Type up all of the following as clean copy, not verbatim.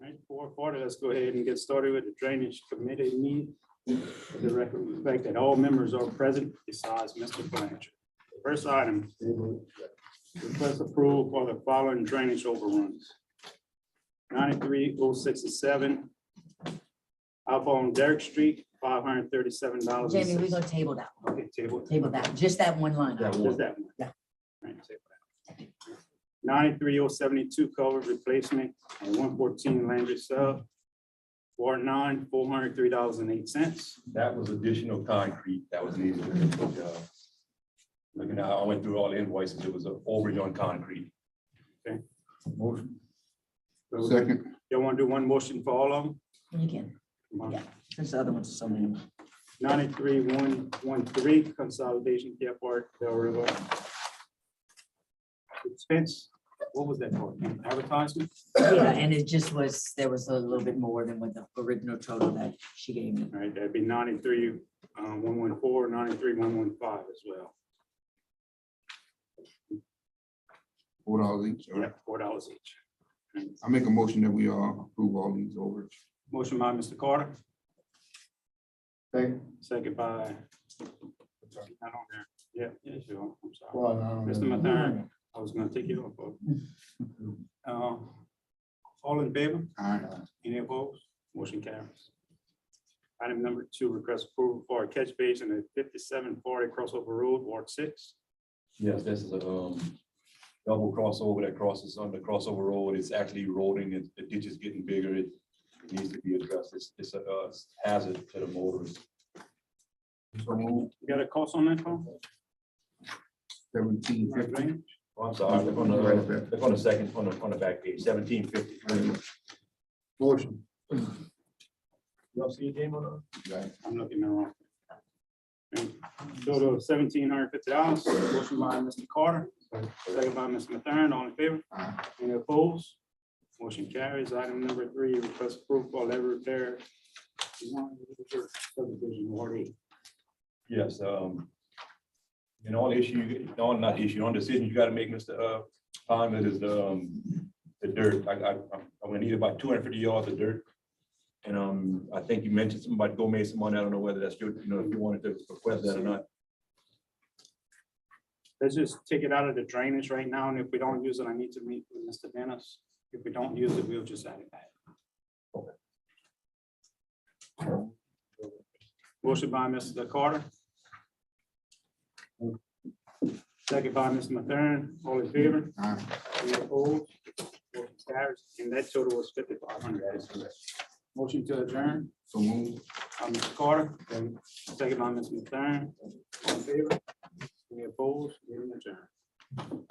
Right, 4:40, let's go ahead and get started with the drainage committee meeting. For the record, reflect that all members are present besides Mr. Blanchard. First item, request approval for the following drainage overruns. 93,067 out on Derrick Street, $537. Jamie, we're gonna table that, Okay, table. that, just that one line. Just that one. Yeah. Right, table that. 93,072 culvert replacement and 114 Landry sub. Ward 9, $403.08. That was additional concrete that was needed. Looking at, I went through all the invoices, it was an overage on concrete. Okay. Motion. Second. You want to do one motion for all of them? You can, yeah, since the other ones are so many. 93,113 consolidation care part, Bell River. Expense, what was that for? Advertisement? Yeah, and it just was, there was a little bit more than what the original total that she gave me. All right, that'd be 93,114, 93,115 as well. $4 each. All Yeah, right. $4 each. I make a motion that we approve all these overs. Motion by Mr. Carter, Second. second by. Not on there. Yeah, yeah, sure. I'm sorry. Mr. Mathern, I was gonna take you off. All in favor? Any opposed? Motion carries. Item number 2, request approval for a catch basin at 5740 crossover road, Ward 6. Yes, this is a double crossover that crosses on the crossover road. It's actually eroding, the ditch is getting bigger. It needs to be addressed. It's a hazard to the motorists. So move. You got a cost on that, Paul? 1750. Oh, I'm sorry, look on the second, on the back page, 1750. Motion. Y'all see a game on Right. I'm looking at the wrong. Total of $1,750. Motion by Mr. Carter, second by Mr. Mathern. All in favor? Any opposed? Motion carries. Item number 3, request approval for levee repair. Subdivision Ward 8. Yes, and all issue, no, not issue, on decision you gotta make, Mr. Pond, is the dirt. I'm gonna need about 250 yards of dirt. And I think you mentioned something about Go Mason money. I don't know whether that's your, if you wanted to request that or not. Let's just take it out of the drainage right now, and if we don't use it, I need to meet with Mr. Dennis. If we don't use it, we'll just add it back. Motion by Mr. Carter. Second by Mr. Mathern. All in favor? Any opposed? Motion carries. And that total was 5,500. That is correct. Motion to adjourn. So move. Mr. Carter, second by Mr. Mathern. All in favor? Any opposed? Meeting adjourned.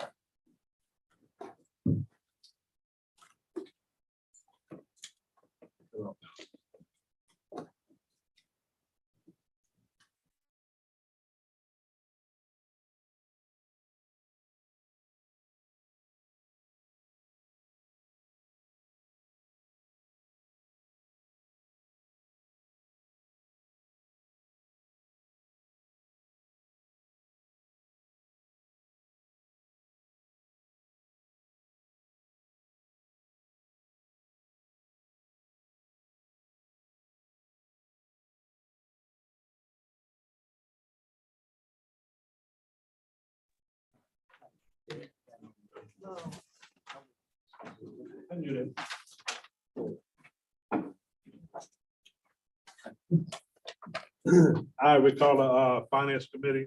I recall a finance committee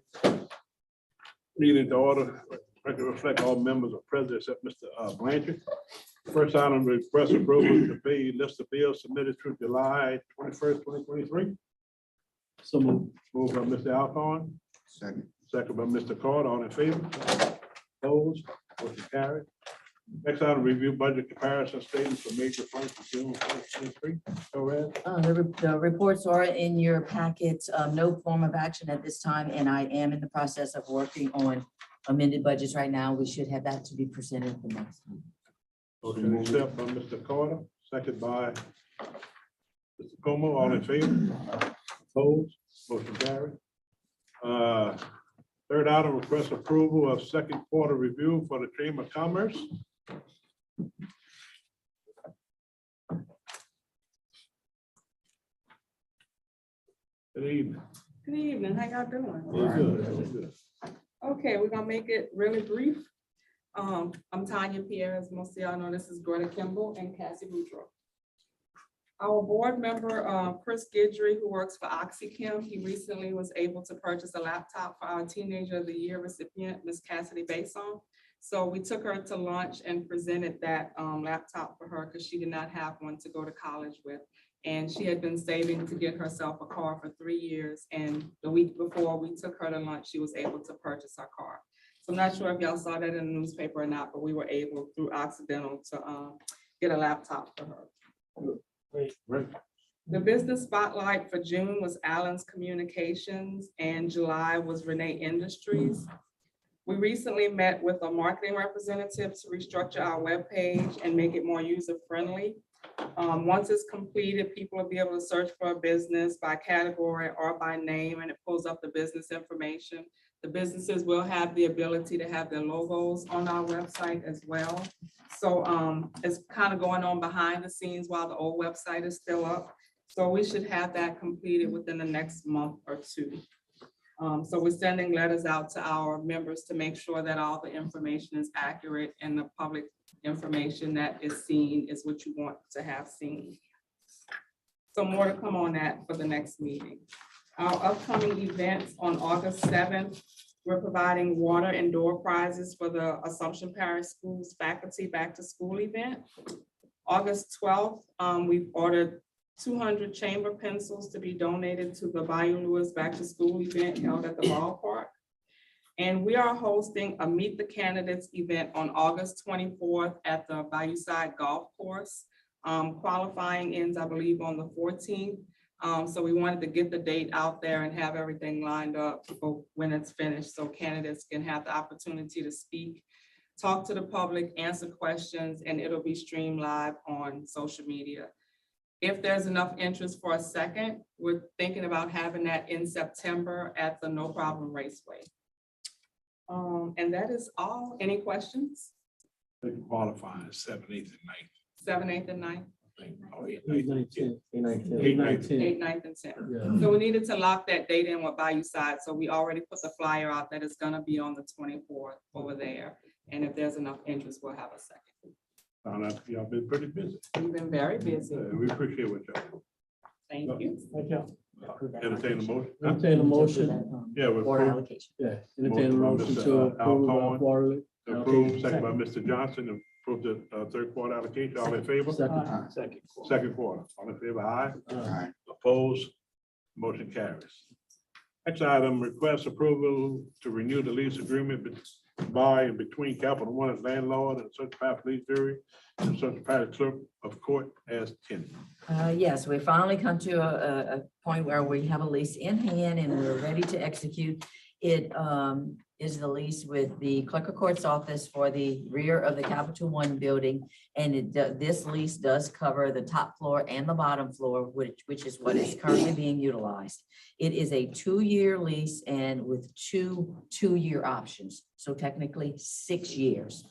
meeting to order, to reflect all members are present except Mr. Blanchard. First item, request approval to pay list of bills submitted through July 21st, 2023. So moved by Mr. Alcorn, Second. second by Mr. Carter. All in favor? Opposed? Motion carried. Next item, review budget comparison statements for major funds for June 2023. Go ahead. The reports are in your packets, no form of action at this time, and I am in the process of working on amended budgets right now. We should have that to be presented the next time. Motion accept by Mr. Carter, second by Mr. Como. All in favor? Opposed? Motion carried. Third item, request approval of second quarter review for the Chamber of Commerce. Good evening. Good evening, how y'all doing? We're good, we're good. Okay, we're gonna make it really brief. I'm Tanya Pierre, as most of y'all know, this is Greta Kimball and Cassie Boudreaux. Our board member, Chris Gidry, who works for OxyChem, he recently was able to purchase a laptop for our Teenager of the Year recipient, Miss Cassidy Bason. So we took her to lunch and presented that laptop for her because she did not have one to go to college with. And she had been saving to get herself a car for 3 years. And the week before we took her to lunch, she was able to purchase her car. So I'm not sure if y'all saw that in the newspaper or not, but we were able through Occidental to get a laptop for her. Great. The business spotlight for June was Allen's Communications and July was Renee Industries. We recently met with a marketing representative to restructure our webpage and make it more user-friendly. Once it's completed, people will be able to search for a business by category or by name, and it pulls up the business information. The businesses will have the ability to have their logos on our website as well. So it's kind of going on behind the scenes while the old website is still up. So we should have that completed within the next month or two. So we're sending letters out to our members to make sure that all the information is accurate and the public information that is seen is what you want to have seen. So more to come on that for the next meeting. Our upcoming events on August 7th, we're providing water and door prizes for the Assumption Parish Schools Faculty Back to School event. August 12th, we've ordered 200 chamber pencils to be donated to the Bayou Lewis Back to School event held at the ballpark. And we are hosting a Meet the Candidates event on August 24th at the Bayou Side Golf Course. Qualifying ends, I believe, on the 14th. So we wanted to get the date out there and have everything lined up for when it's finished, so candidates can have the opportunity to speak, talk to the public, answer questions, and it'll be streamed live on social media. If there's enough interest for a second, we're thinking about having that in September at the No Problem Raceway. And that is all. Any questions? They can qualify 7th, 8th, and 9th. 7th, 8th, and 9th. I think. Oh, 8th, 8, 9th. 9, 10. 8, 9, 10. 8, 9, 10. 8th, 9th, and 10th. Yeah. So we needed to lock that date in with Bayou Side. So we already put the flyer out that it's gonna be on the 24th over there. And if there's enough interest, we'll have a second. Found out y'all been pretty busy. We've been very busy. We appreciate what y'all do. Thank you. Thank you. Entertain the motion. Huh? Entertain a motion, Yeah, we're Order approved. allocation. yeah, entertain a Motion motion by to Mr. approve Alcorn. quarterly. Approved, second by Mr. Johnson, to approve the third quarter allocation. All in favor? Second. Second quarter. All in favor, aye. Aye. Opposed? Motion carries. Next item, request approval to renew the lease agreement by and between Capital One landlord and such Parish Police Jury and such Parish Clerk of Court as tenant. Yes, we finally come to a point where we have a lease in hand and we're ready to execute. It is the lease with the Clerk of Court's office for the rear of the Capital One building. And this lease does cover the top floor and the bottom floor, which is what is currently being utilized. It is a 2-year lease and with two-year options. So technically 6 years.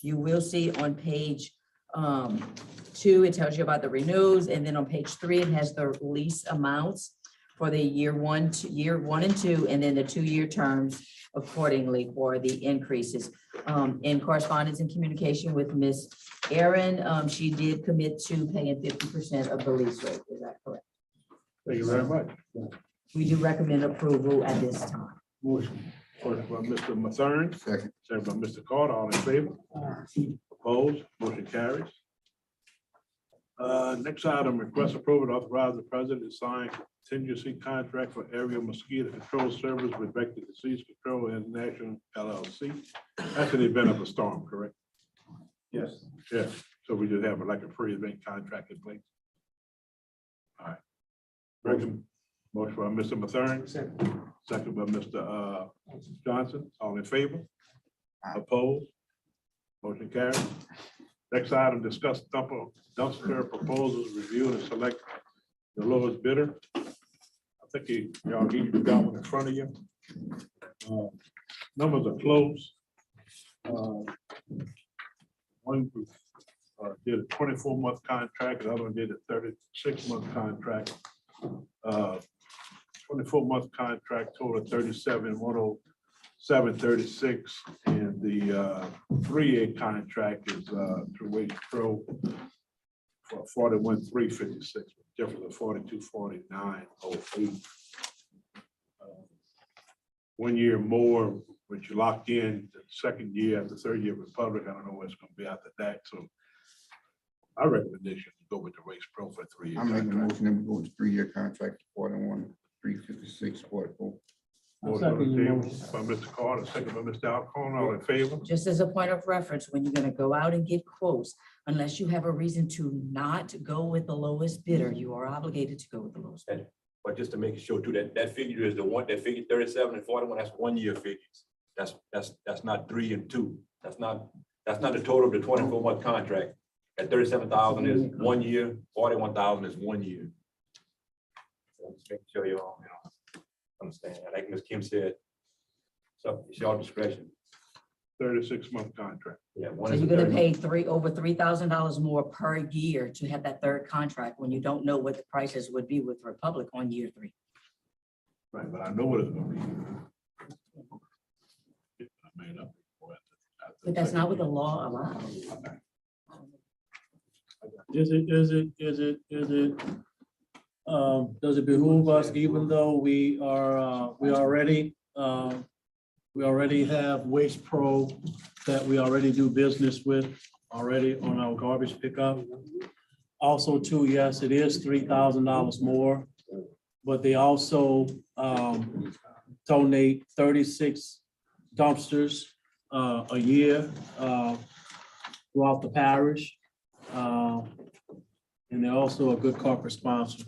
You will see on page 2, it tells you about the renewals, and then on page 3, it has the lease amounts for the year 1 and 2, and then the 2-year terms accordingly for the increases. In correspondence and communication with Ms. Erin, she did commit to paying 50% of the lease rate. Is that correct? Thank you very much. We do recommend approval at this time. Motion. First by Mr. Mathern, Second. second by Mr. Carter, all in favor? Opposed? Motion carries. Next item, request approval to authorize the president to sign contingency contract for aerial mosquito control service with Vector Disease Control International LLC. That's an event of a storm, correct? Yes. Yeah, so we just have like a pre-event contract in place. All right. Motion by Mr. Mathern, second by Mr. Johnson, all in favor? Opposed? Motion carries. Next item, discuss dumpster proposals, review and select the lowest bidder. I think y'all got one in front of you. Numbers are close. One did a 24-month contract, the other one did a 36-month contract. 24-month contract total 37,107.36, and the 3-year contract is through Wage Pro for 41,356, difference of 42,49.08. 1 year more, but you locked in the second year, the third year Republic. I don't know what it's gonna be after that, so our recommendation is go with the Race Pro for 3 years. I'm making a motion that we go with 3-year contract, 41,356.44. Motion on the table by Mr. Carter, second by Mr. Alcorn, all in favor? Just as a point of reference, when you're gonna go out and get quotes, unless you have a reason to not go with the lowest bidder, you are obligated to go with the lowest bidder. But just to make sure too, that figure is the one, that figure 37 and 41, that's 1 year figures. That's not 3 and 2. That's not the total of the 24-month contract. That 37,000 is 1 year, 41,000 is 1 year. So just making sure you all, understand. Like Ms. Kim said, so it's your discretion. 36-month contract. Yeah. So one is you're a gonna 30. pay over $3,000 more per year to have that third contract when you don't know what the prices would be with Republic on year 3. Right, but I know what it's gonna be. I made up for it. But that's not what the law allows. Is it, does it behoove us, even though we already have Waste Pro that we already do business with already on our garbage pickup? Also too, yes, it is $3,000 more, but they also donate 36 dumpsters a year throughout the parish. And they're also a good corporate sponsor.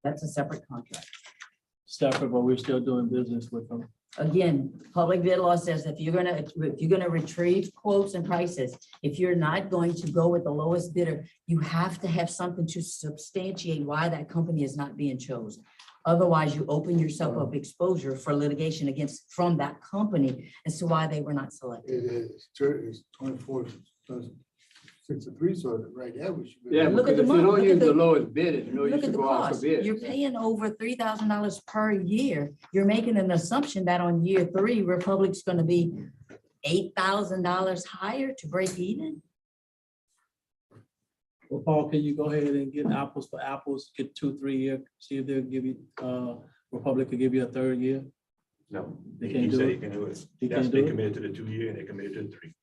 That's a separate contract. Separate, but we're still doing business with them. Again, public bid law says if you're gonna retrieve quotes and prices, if you're not going to go with the lowest bidder, you have to have something to substantiate why that company is not being chosen. Otherwise, you open yourself up exposure for litigation from that company as to why they were not selected. It's 24/63, so right now we should. Yeah, Look at because the if you month, don't look at use the- the lowest bid, you know, you Look at should the go out for cost. bid. You're paying over $3,000 per year. You're making an assumption that on year 3, Republic's gonna be $8,000 higher to break even. Well, Paul, can you go ahead and get apples for apples, get 2-3 year, see if they'll give you, Republic could give you a 3rd year? No, They he can't do said it? he can do it. He That's, can't they do it? committed to the 2 year and they committed to the 3.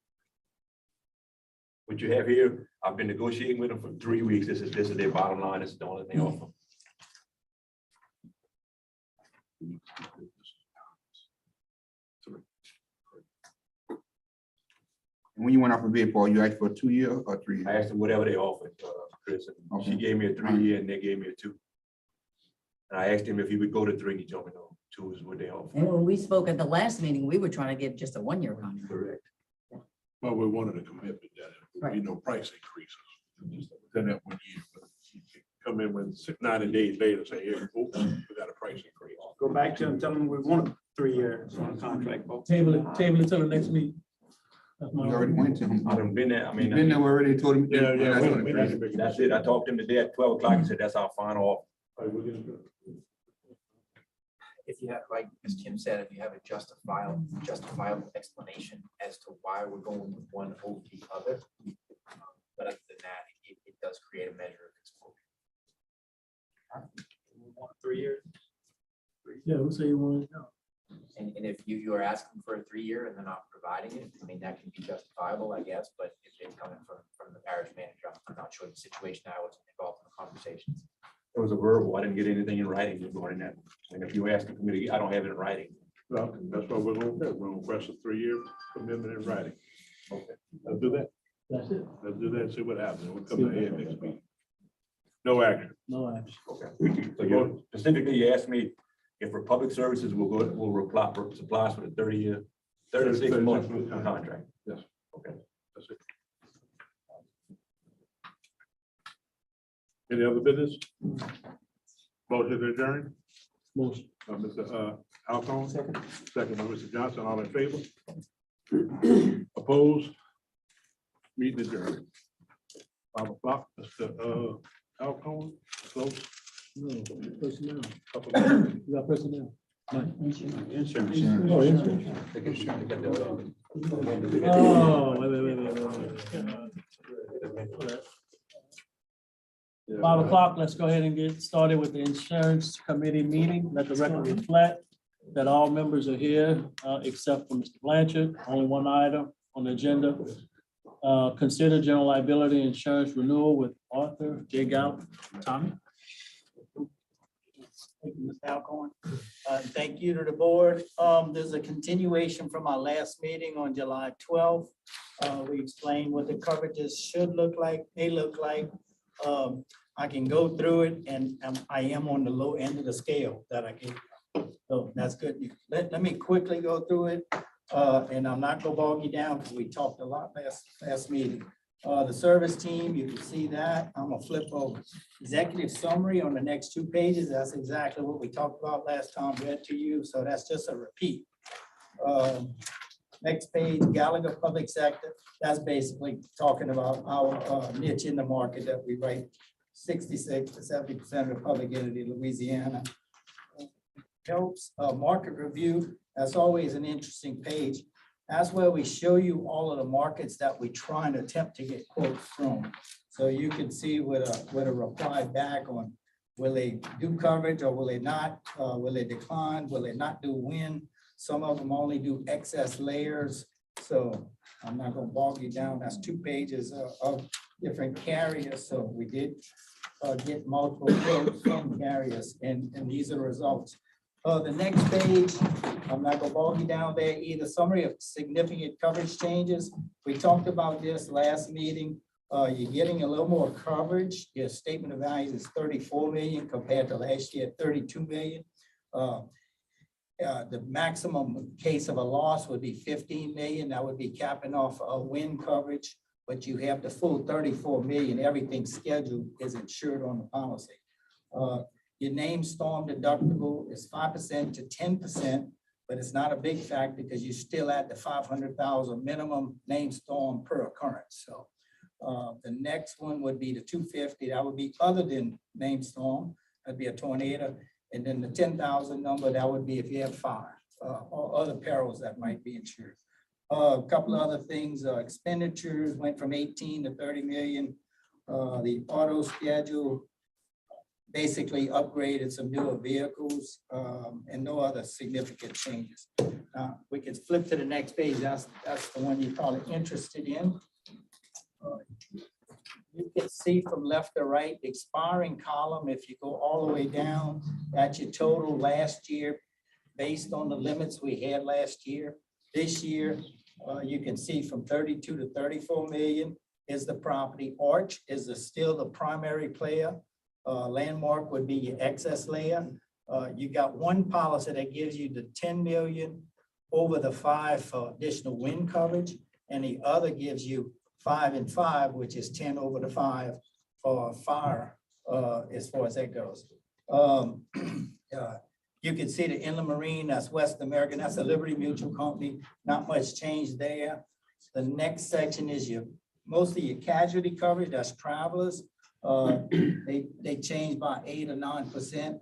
What you have here, I've been negotiating with them for 3 weeks. This is their bottom line. This is the only thing they offer. When you went out for bid, Paul, you asked for a 2-year or 3 years? I asked them whatever they offered, Chris. And she Okay. gave me a 3 year and they gave me a 2. And I asked him if he would go to 3. He told me no, 2 is what they offer. And when we spoke at the last meeting, we were trying to get just a 1-year contract. Correct. But we wanted a commitment that there be no price increases. Just within that 1 year. But you can come in with 90 days later, say, here, oops, we got a price increase. Go back to them, tell them we want a 3-year contract, folks. Table it until the next meeting. That's my We already went to him. I've done been there. I You've mean, been there already, told him. Yeah, yeah. That's we- what we it need is. to make a that's it. I talked to him today at 12 o'clock. He said, that's our final offer. All right, we're gonna- If you have, like Ms. Kim said, if you have a justifiable explanation as to why we're going with one over the other. But other than that, it does create a measure of exposure. 3 years. Yeah, who say you want to know? And if you are asking for a 3-year and they're not providing it, I mean, that can be justifiable, I guess, but if it's coming from the parish manager, I'm not sure the situation. I wasn't involved in the conversations. It was a verbal. I didn't get anything in writing regarding that. And if you ask the committee, I don't have it in writing. Well, that's what we're gonna do. We're gonna request a 3-year commitment in writing. Okay, let's do that. That's it. Let's do that and see what happens. We'll come ahead next week. No action. No action. Okay. So you specifically, you asked me if Republic Services will supply us with a 30-year, 36-month 36 month contract. Yes. Okay. That's it. Any other business? Motion to adjourn? Motion. Mr. Alcone? Second by Mr. Johnson, all in favor? Opposed? Meeting adjourned. 5 o'clock, Mr. Alcone, close. No, personnel. You got personnel? Insurance. Oh, insurance. Oh, wait. 5 o'clock, let's go ahead and get started with the insurance committee meeting. Let the record reflect that all members are here, except for Mr. Blanchard. Only one item on the agenda. Consider general liability insurance renewal with Arthur J. Gallup. Tommy? Thank you, Mr. Alcorn. Thank you to the board. There's a continuation from our last meeting on July 12th. We explained what the coverages should look like, they look like. I can go through it and I am on the low end of the scale that I gave you. So that's good. Let me quickly go through it. And I'm not gonna bog you down because we talked a lot last meeting. The service team, you can see that. I'm gonna flip over. Executive summary on the next 2 pages. That's exactly what we talked about last time, read to you. So that's just a repeat. Next page, Gallagher Public Sector. That's basically talking about our niche in the market that we write 66 to 70% of the public entity in Louisiana. Helps market review. That's always an interesting page. That's where we show you all of the markets that we try and attempt to get quotes from. So you can see with a reply back on, will they do coverage or will they not? Will they decline? Will they not do wind? Some of them only do excess layers. So I'm not gonna bog you down. That's 2 pages of different carriers. So we did get multiple quotes from carriers and these are the results. The next page, I'm not gonna bog you down there either. Summary of significant coverage changes. We talked about this last meeting. You're getting a little more coverage. Your statement of values is 34 million compared to last year, 32 million. The maximum case of a loss would be 15 million. That would be capping off a wind coverage, but you have the full 34 million. Everything scheduled is insured on the policy. Your named storm deductible is 5% to 10%, but it's not a big factor because you're still at the 500,000 minimum named storm per occurrence. So the next one would be the 250. That would be other than named storm. That'd be a tornado. And then the 10,000 number, that would be if you have fire or other perils that might be insured. A couple of other things, expenditures went from 18 to 30 million. The auto schedule basically upgraded some newer vehicles and no other significant changes. We can flip to the next page. That's the one you're probably interested in. You can see from left to right, the expiring column, if you go all the way down, that's your total last year based on the limits we had last year. This year, you can see from 32 to 34 million is the property. Arch is still the primary player. Landmark would be your excess layer. You got one policy that gives you the 10 million over the 5 for additional wind coverage, and the other gives you 5 and 5, which is 10 over the 5 for fire, as far as that goes. You can see the Inland Marine, that's West American, that's a Liberty Mutual Company, not much change there. The next section is most of your casualty coverage, that's Travelers. They changed by 8 or 9%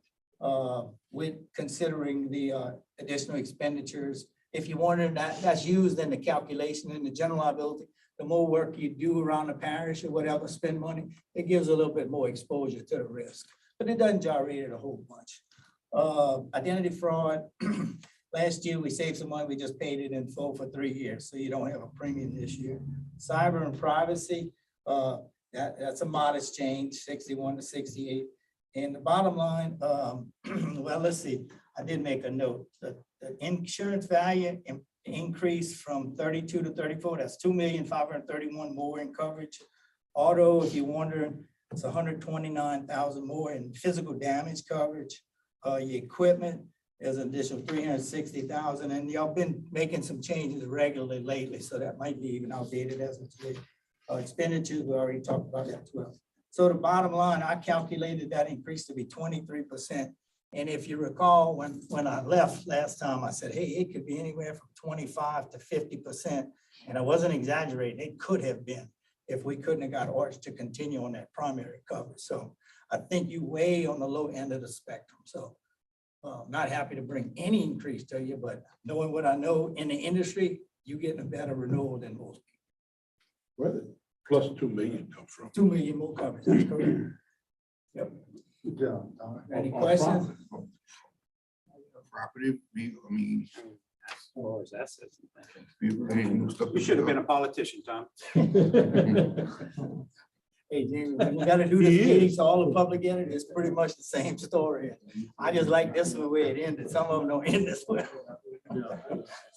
with considering the additional expenditures. If you wanted that's used in the calculation in the general liability. The more work you do around the parish or whatever, spend money, it gives a little bit more exposure to the risk, but it doesn't gyrate it a whole bunch. Identity fraud, last year we saved some money, we just paid it in full for 3 years, so you don't have a premium this year. Cyber and privacy, that's a modest change, 61 to 68. And the bottom line, well, let's see, I did make a note. The insurance value increase from 32 to 34, that's 2,531,000 more in coverage. Auto, if you're wondering, it's 129,000 more in physical damage coverage. Your equipment is an additional 360,000, and y'all been making some changes regularly lately, so that might be even outdated as of today. Expenditures, we already talked about that as well. So the bottom line, I calculated that increase to be 23%. And if you recall, when I left last time, I said, hey, it could be anywhere from 25 to 50%. And I wasn't exaggerating, it could have been if we couldn't have got Arch to continue on that primary coverage. So I think you way on the low end of the spectrum, so. Not happy to bring any increase to you, but knowing what I know in the industry, you getting a better renewal than most people. Where did plus 2 million come from? 2 million more coverage, that's correct. Yep. Good job, Tom. Any questions? Property, I mean, As far as assets. ain't no stuff. You should have been a politician, Tom. Hey, Jamie, when you gotta do this meeting, so all the public in it, it's pretty much the same story. I just like this the way it ended. Some of them don't end this way. Yeah.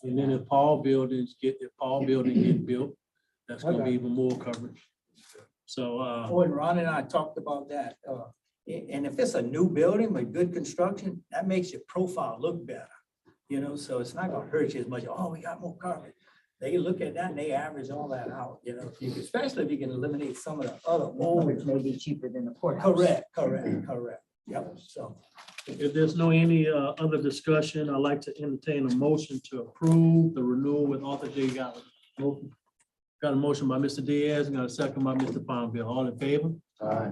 And then if Paul building get built, that's gonna be even more coverage. So, Oh, and Ron and I talked about that. And if it's a new building with good construction, that makes your profile look better. You know, so it's not gonna hurt you as much. Oh, we got more coverage. They look at that and they average all that out, you know, especially if you can eliminate some of the other old. Which may be cheaper than the courthouse. Correct. Yep, so. if there's no any other discussion, I'd like to entertain a motion to approve the renewal with Arthur J. Gallagher. Got a motion by Mr. Diaz, and got a second by Mr. Palmville. All in favor?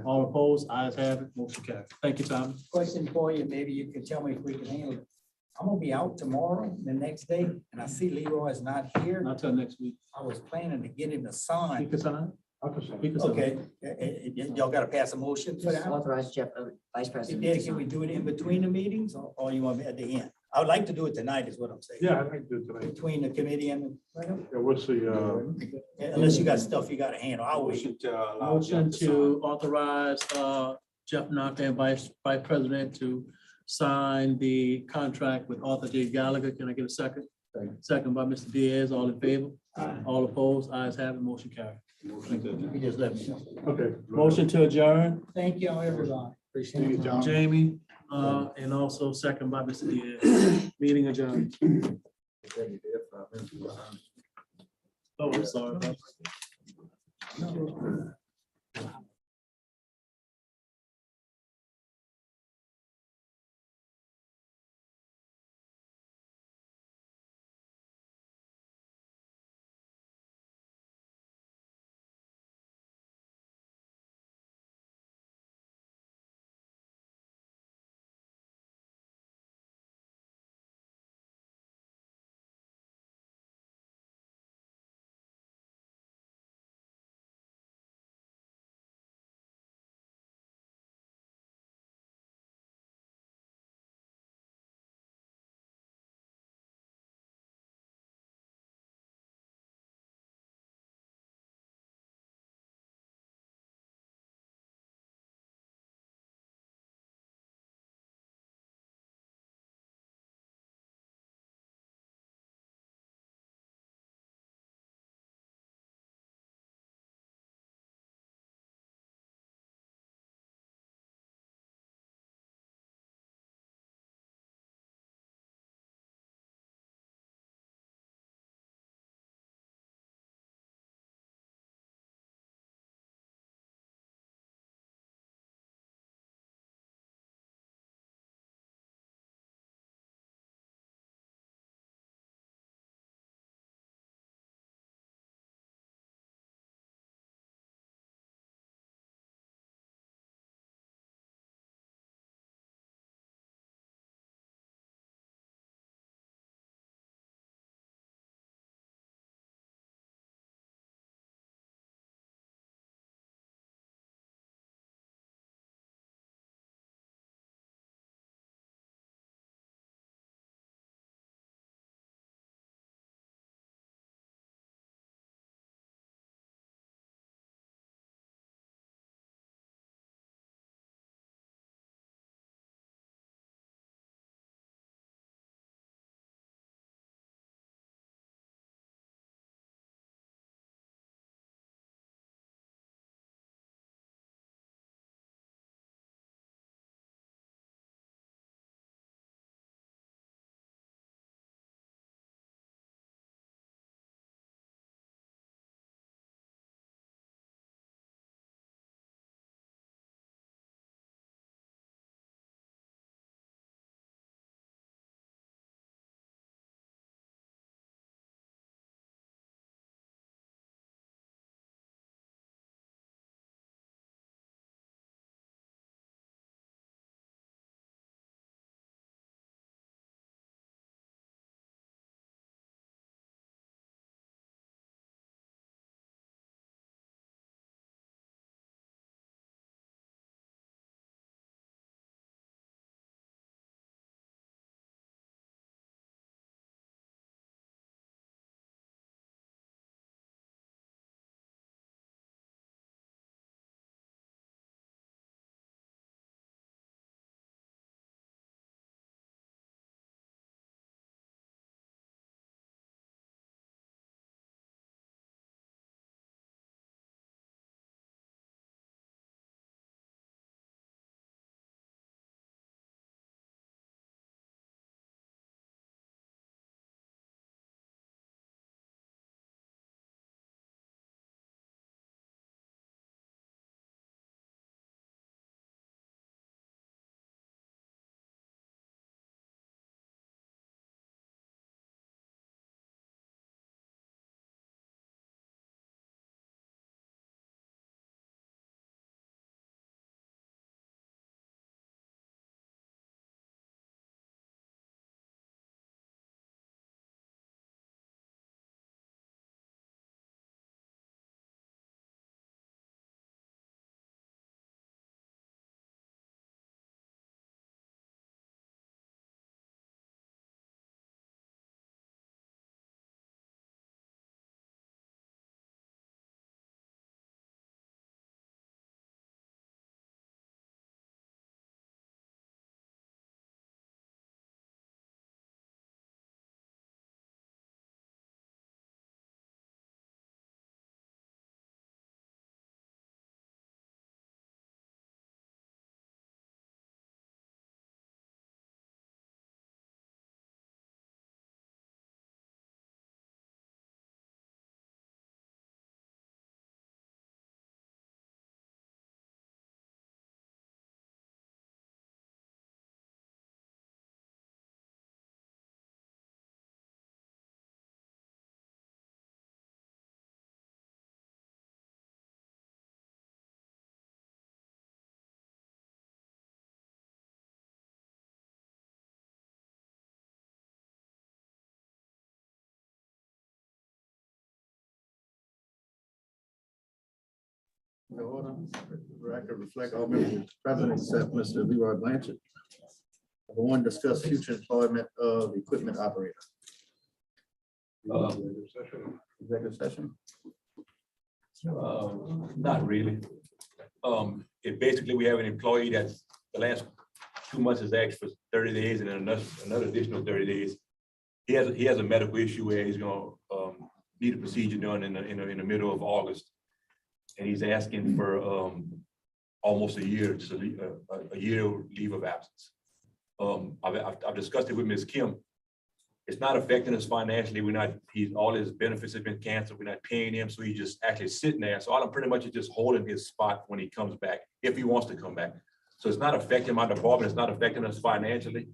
All opposed? Ayes have it. Motion carried. Thank you, Tom. Question for you, maybe you can tell me if we can handle it. I'm gonna be out tomorrow, the next day, and I see Leroy is not here. Not till next week. I was planning to get him to He sign. can sign. I can say. He can sign. Okay, y'all gotta pass a motion for that? Authorize Jeff, Vice Can President. to we sign. do it in between the meetings, or you want me at the end? I would like to do it tonight, is what I'm saying. Yeah, I think that tonight. Between the committee and, Yeah, what's the, unless you got stuff you gotta handle, I'll wait. Motion to allow Motion Jeff to to authorize Jeff Knocker and Vice President to sign the contract with Arthur J. Gallagher. Can I get a second? Second by Mr. Diaz. All in favor? All opposed? Ayes have it. Motion carried. You just let me know. okay. Motion to adjourn, Thank y'all, everybody. Appreciate it. Jamie, and also second by Mr. Diaz. Meeting adjourned. Oh, I'm sorry. The order, record reflect all members present except Mr. Leroy Blanchard. Number one, discuss future employment of equipment operator. Executive session. Not really. It basically, we have an employee that's the last 2 months has asked for 30 days and then another additional 30 days. He has a medical issue where he's gonna need a procedure done in the middle of August. And he's asking for almost a year, so a year leave of absence. I've discussed it with Ms. Kim. It's not affecting us financially. All his benefits have been canceled. We're not paying him, so he's just actually sitting there. So all I'm pretty much is just holding his spot when he comes back, if he wants to come back. So it's not affecting my department. It's not affecting us financially.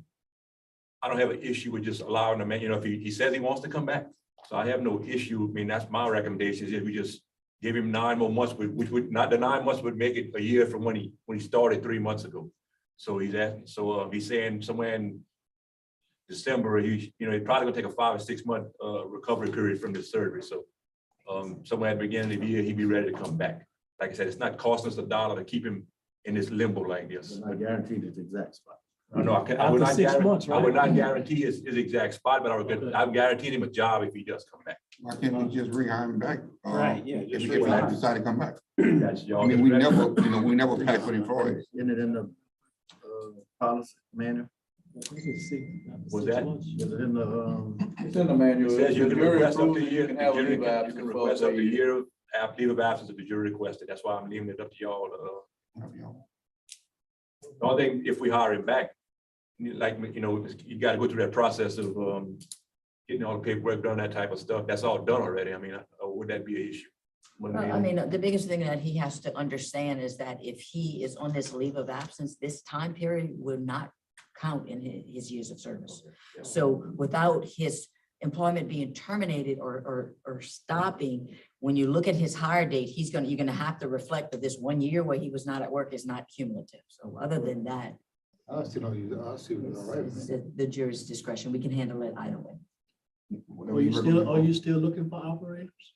I don't have an issue with just allowing him, if he says he wants to come back. So I have no issue. I mean, that's my recommendation, is we just give him 9 more months, which would not, the 9 months would make it a year from when he started 3 months ago. So he's saying somewhere in December, he's probably gonna take a 5 or 6 month recovery period from this surgery. So somewhere at the beginning of the year, he'd be ready to come back. Like I said, it's not costing us $1 to keep him in this limbo like this. I guarantee the exact spot. No, I would After not 6 guarantee, months, I would right? not guarantee his exact spot, but I'm guaranteeing him a job if he does come back. Why can't we just rehire him back? Yeah. If he decide to come back. That's y'all. I mean, we never pack with employees. Isn't it in the policy manual? Was that? Is it in the It's in the manual. It says you The can jury request up to a approves it, year, you can have a leave of you absence can for request up to a a year. year of leave of absence if the jury requested. That's why I'm leaving it up to y'all. The only thing, if we hire him back, like, you gotta go through that process of getting all the paperwork done, that type of stuff. That's all done already. I mean, would that be an issue? Well, I mean, the biggest thing that he has to understand is that if he is on this leave of absence, this time period will not count in his years of service. So without his employment being terminated or stopping, when you look at his hire date, you're gonna have to reflect that this 1 year where he was not at work is not cumulative. So other than that, I still don't use it. I see it all right. it's the jury's discretion. We can handle it either way. Are you still looking for operators?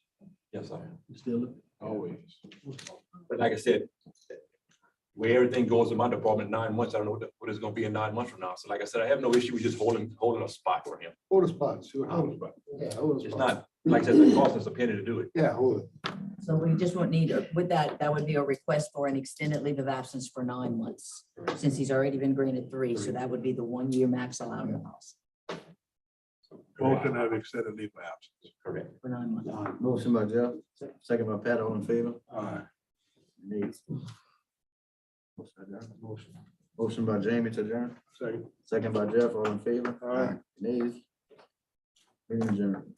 Yes, I am. You still looking? Always. But like I said, where everything goes in my department, 9 months, I don't know what it's gonna be in 9 months from now. So like I said, I have no issue with just holding a spot for him. Hold the spot. See what happens. Yeah, hold the It's spot. not, like I said, it costs us a penny to do it. Yeah, hold it. So we just won't need, with that would be a request for an extended leave of absence for 9 months, since he's already been granted 3. So that would be the 1 year max allowed in the policy Motion have extended leave of absence. Correct. for 9 months. Motion by Jeff, second by Pat, all in favor? Aye. Nays. Motion by Jamie to adjourn, Second. second by Jeff, all in favor? Aye. Nays. Meeting adjourned.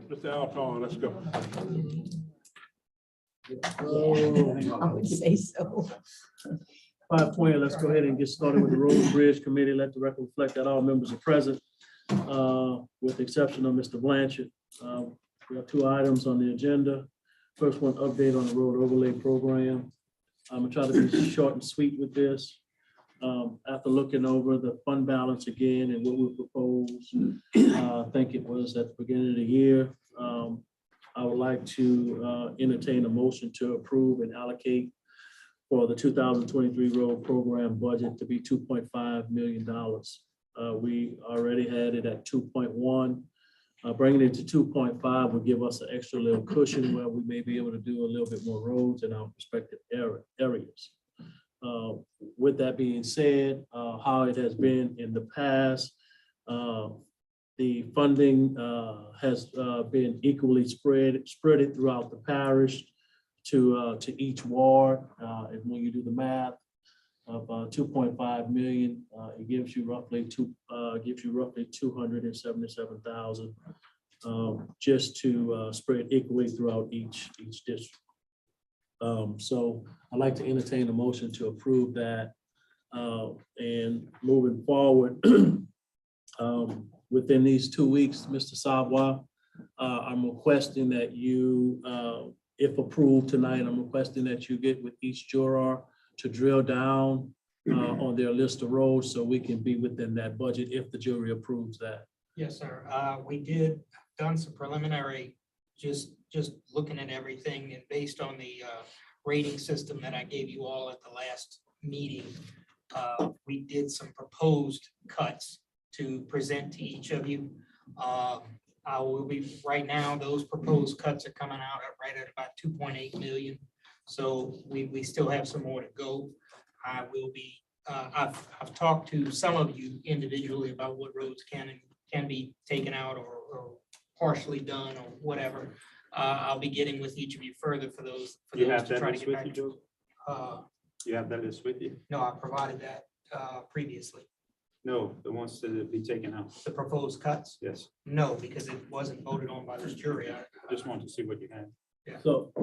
Mr. Alcon, let's go. I would say so. 5:20, let's go ahead and get started with the Road and Bridge Committee. Let the record reflect that all members are present, with the exception of Mr. Blanchard. We have 2 items on the agenda. First one, update on the road overlay program. I'm gonna try to be short and sweet with this. After looking over the fund balance again and what we proposed, I think it was at the beginning of the year. I would like to entertain a motion to approve and allocate for the 2023 road program budget to be $2.5 million. We already had it at 2.1. Bringing it to 2.5 will give us an extra little cushion where we may be able to do a little bit more roads in our respective areas. With that being said, how it has been in the past, the funding has been equally spread throughout the parish to each ward. And when you do the math of 2.5 million, it gives you roughly 277,000 just to spread equally throughout each district. So I'd like to entertain a motion to approve that. And moving forward, within these 2 weeks, Mr. Savoy, I'm requesting that you, if approved tonight, I'm requesting that you get with each juror to drill down on their list of roads so we can be within that budget if the jury approves that. Yes, sir. We done some preliminary, just looking at everything, and based on the rating system that I gave you all at the last meeting, we did some proposed cuts to present to each of you. I will be, right now, those proposed cuts are coming out right at about 2.8 million. So we still have some more to go. I will be, I've talked to some of you individually about what roads can be taken out or partially done or whatever. I'll be getting with each of you further for those. You have to that try to list get with back you, to. Joe? You have that list with you? No, I provided that previously. No, the ones to be taken out. The proposed cuts? Yes, No, because it wasn't voted on by this jury. I just wanted to see what you had. So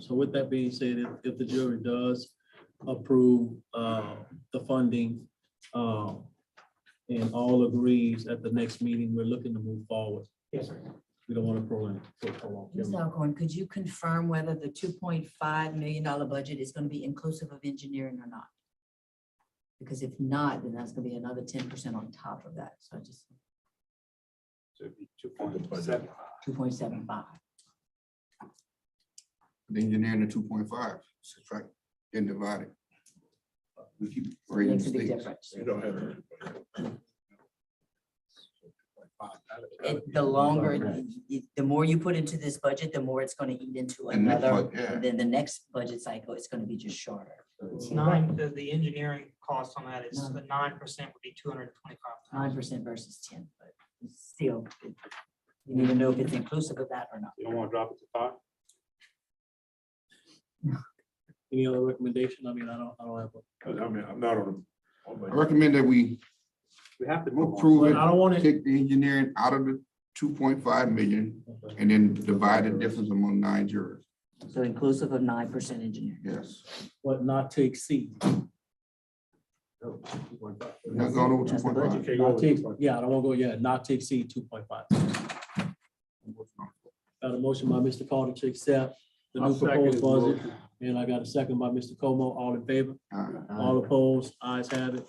with that being said, if the jury does approve the funding and all agrees at the next meeting, we're looking to move forward. Yes, sir. We don't want to prolong. Ms. Alcorn, could you confirm whether the $2.5 million budget is going to be inclusive of engineering or not? Because if not, then that's going to be another 10% on top of that. So I just So it'd be 2.7. 2.75. The engineering the 2.5, subtract and divide it. We keep raising Makes a big stakes. difference. You don't have to. The longer, the more you put into this budget, the more it's going to eat into And next another. one, yeah. And then the next budget cycle, it's going to be just shorter. It's 9, the engineering cost on that is 9% would be 225,000. 9% versus 10, but it's still, you need to know if it's inclusive of that or not. You don't want to drop it to 5? Any other recommendation? I mean, I don't have. I mean, I'm not on. I recommend that we We have to move on. approve But I don't want it, to. take the engineering out of the 2.5 million and then divide the difference among 9 jurors. So inclusive of 9% engineering. Yes. What not to exceed. We're not going over That's the 2.5. Not to- Yeah, I don't want to go, not to exceed 2.5. Got a motion by Mr. Carter to accept the I'll new second proposed his budget, motion. and I got a second by Mr. Como. All in favor? Uh, All opposed? Ayes have it.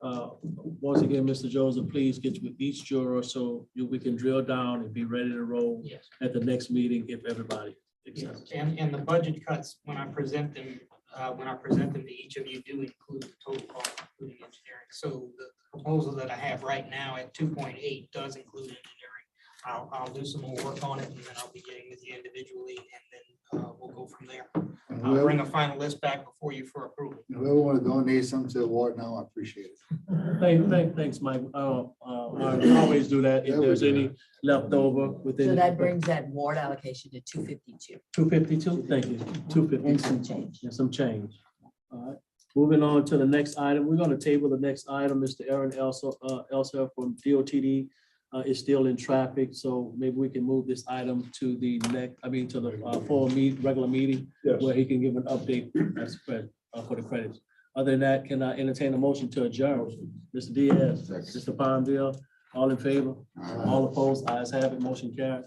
Once again, Mr. Joseph, please get with each juror so we can drill down and be ready to roll Yes. at the next meeting if everybody accepts. And the budget cuts, when I present them to each of you, do include the total cost, including engineering. So the proposal that I have right now at 2.8 does include engineering. I'll do some more work on it, and then I'll be getting with you individually, and then we'll go from there. I'll bring a final list back before you for approval. Whoever want to donate something to the ward now, I appreciate it. Thanks, Mike. I always do that. If there's any left over within. So that brings that ward allocation to 252 252, thank you, and 252. some change. And some change. All right, moving on to the next item. We're gonna table the next item, Mr. Aaron Elsa from DOTD is still in traffic, so maybe we can move this item to the next, to the regular meeting Yes. where he can give an update for the credits. Other than that, can I entertain a motion to adjourn? Mr. Diaz, Mr. Palmville, all in favor? All opposed? Ayes have it, motion carried.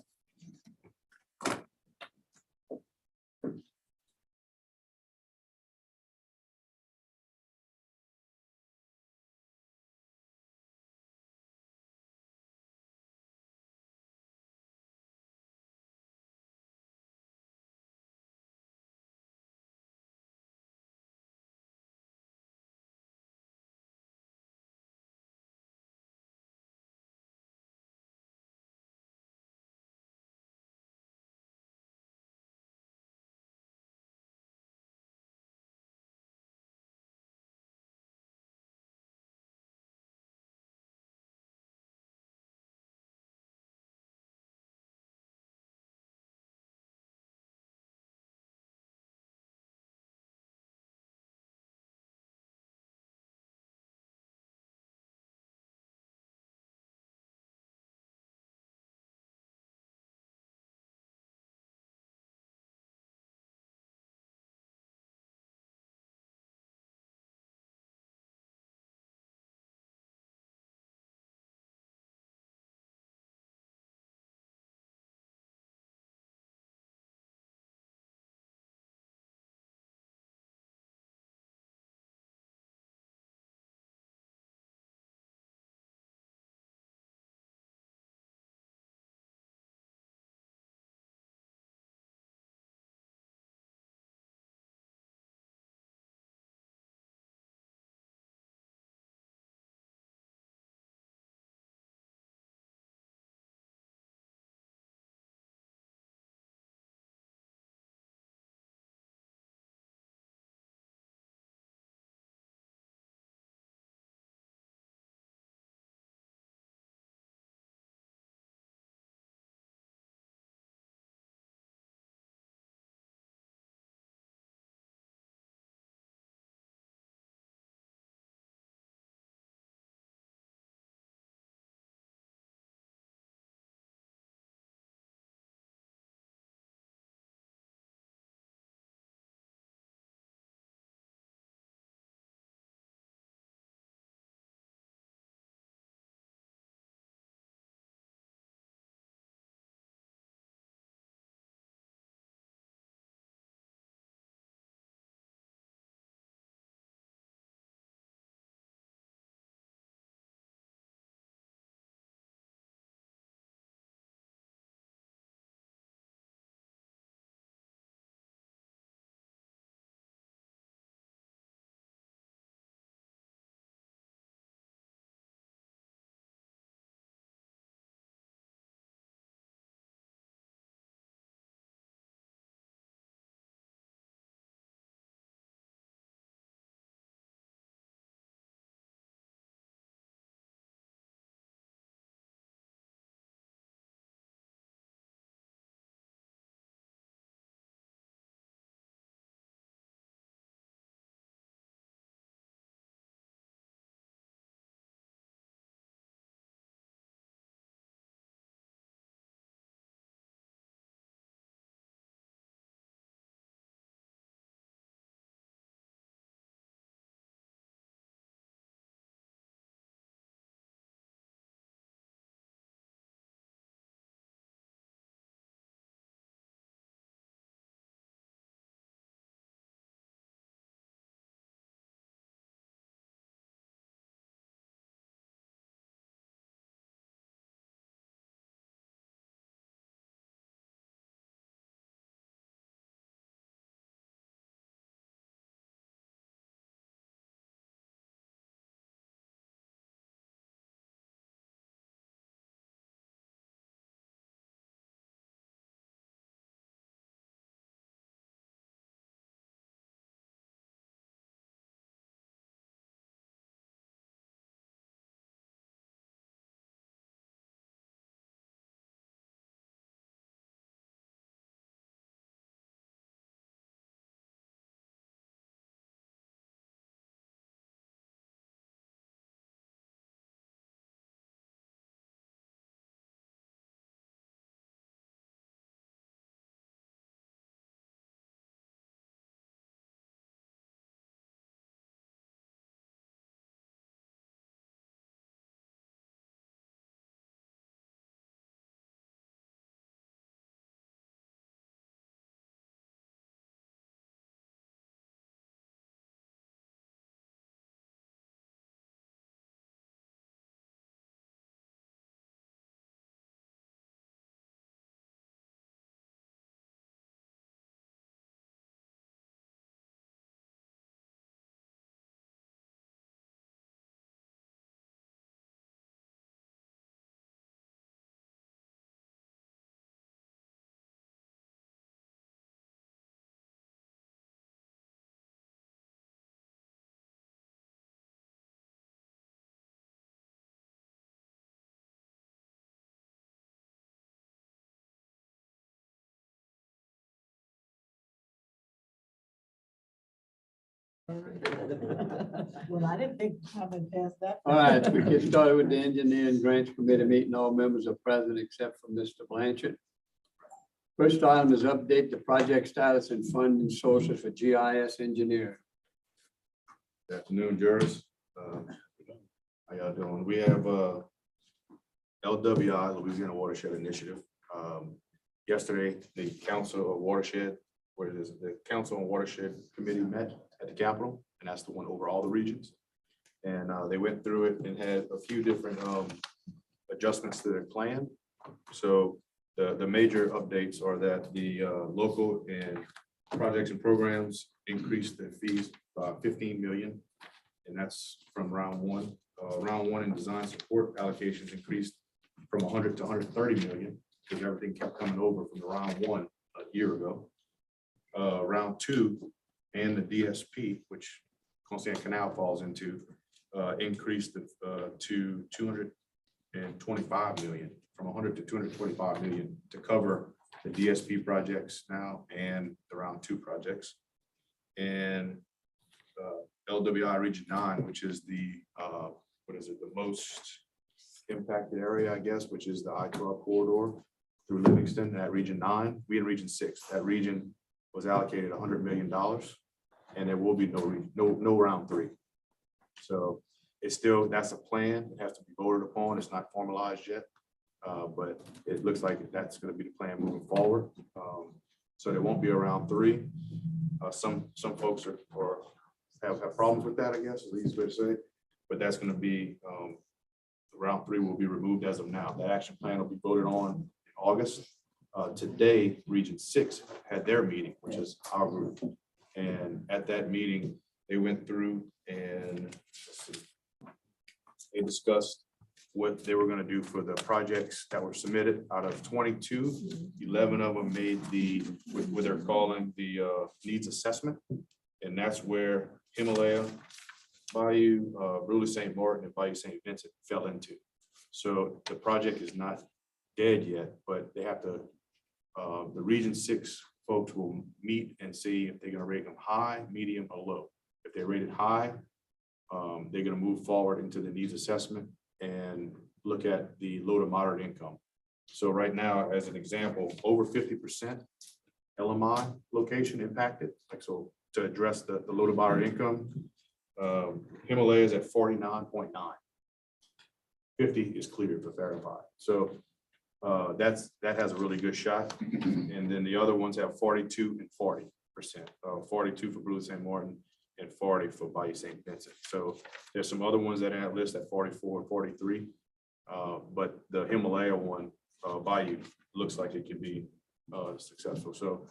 Well, I didn't think coming past that. All right, we get started with the Engineer and Grants Committee meeting. All members are present except for Mr. Blanchard. First item is update the project status and funding sources for GIS engineering. Good afternoon, jurors. How y'all doing? We have LWI, Louisiana Watershed Initiative. Yesterday, the Council of Watershed, where it is, the Council on Watershed Committee met at the Capitol, and that's the one over all the regions. And they went through it and had a few different adjustments to their plan. So the major updates are that the local and projects and programs increased their fees by 15 million. And that's from round one. Round one in design support allocations increased from 100 to 130 million, because everything kept coming over from the round one a year ago. Round two and the DSP, which Constant Canal falls into, increased to 225 million, from 100 to 225 million, to cover the DSP projects now and the round two projects. And LWI Region 9, which is the what is it, the most impacted area, I guess, which is the I-12 corridor through Livingston, that Region 9. We in Region 6, that region was allocated $100 million, and there will be no round three. So it's still, that's a plan. It has to be voted upon. It's not formalized yet, but it looks like that's going to be the plan moving forward. So there won't be a round three. Some folks have problems with that, I guess, is the easiest way to say it. But that's going to be, round three will be removed as of now. The action plan will be voted on in August. Today, Region 6 had their meeting, which is our group. And at that meeting, they went through and they discussed what they were going to do for the projects that were submitted. Out of 22, 11 of them made what they're calling the needs assessment. And that's where Himalaya, Bayou, Bruley St. Martin, and Bayou St. Vincent fell into. So the project is not dead yet, but they have to, the Region 6 folks will meet and see if they're going to rate them high, medium, or low. If they rate it high, they're going to move forward into the needs assessment and look at the low to moderate income. So right now, as an example, over 50% LMI location impacted. Like, so to address the low to moderate income, Himalaya is at 49.9. 50 is cleared for verified. So that has a really good shot. And then the other ones have 42 and 40%. 42 for Bruley St. Martin and 40 for Bayou St. Vincent. So there's some other ones that are at list at 44 and 43. But the Himalaya one, Bayou, looks like it could be successful. So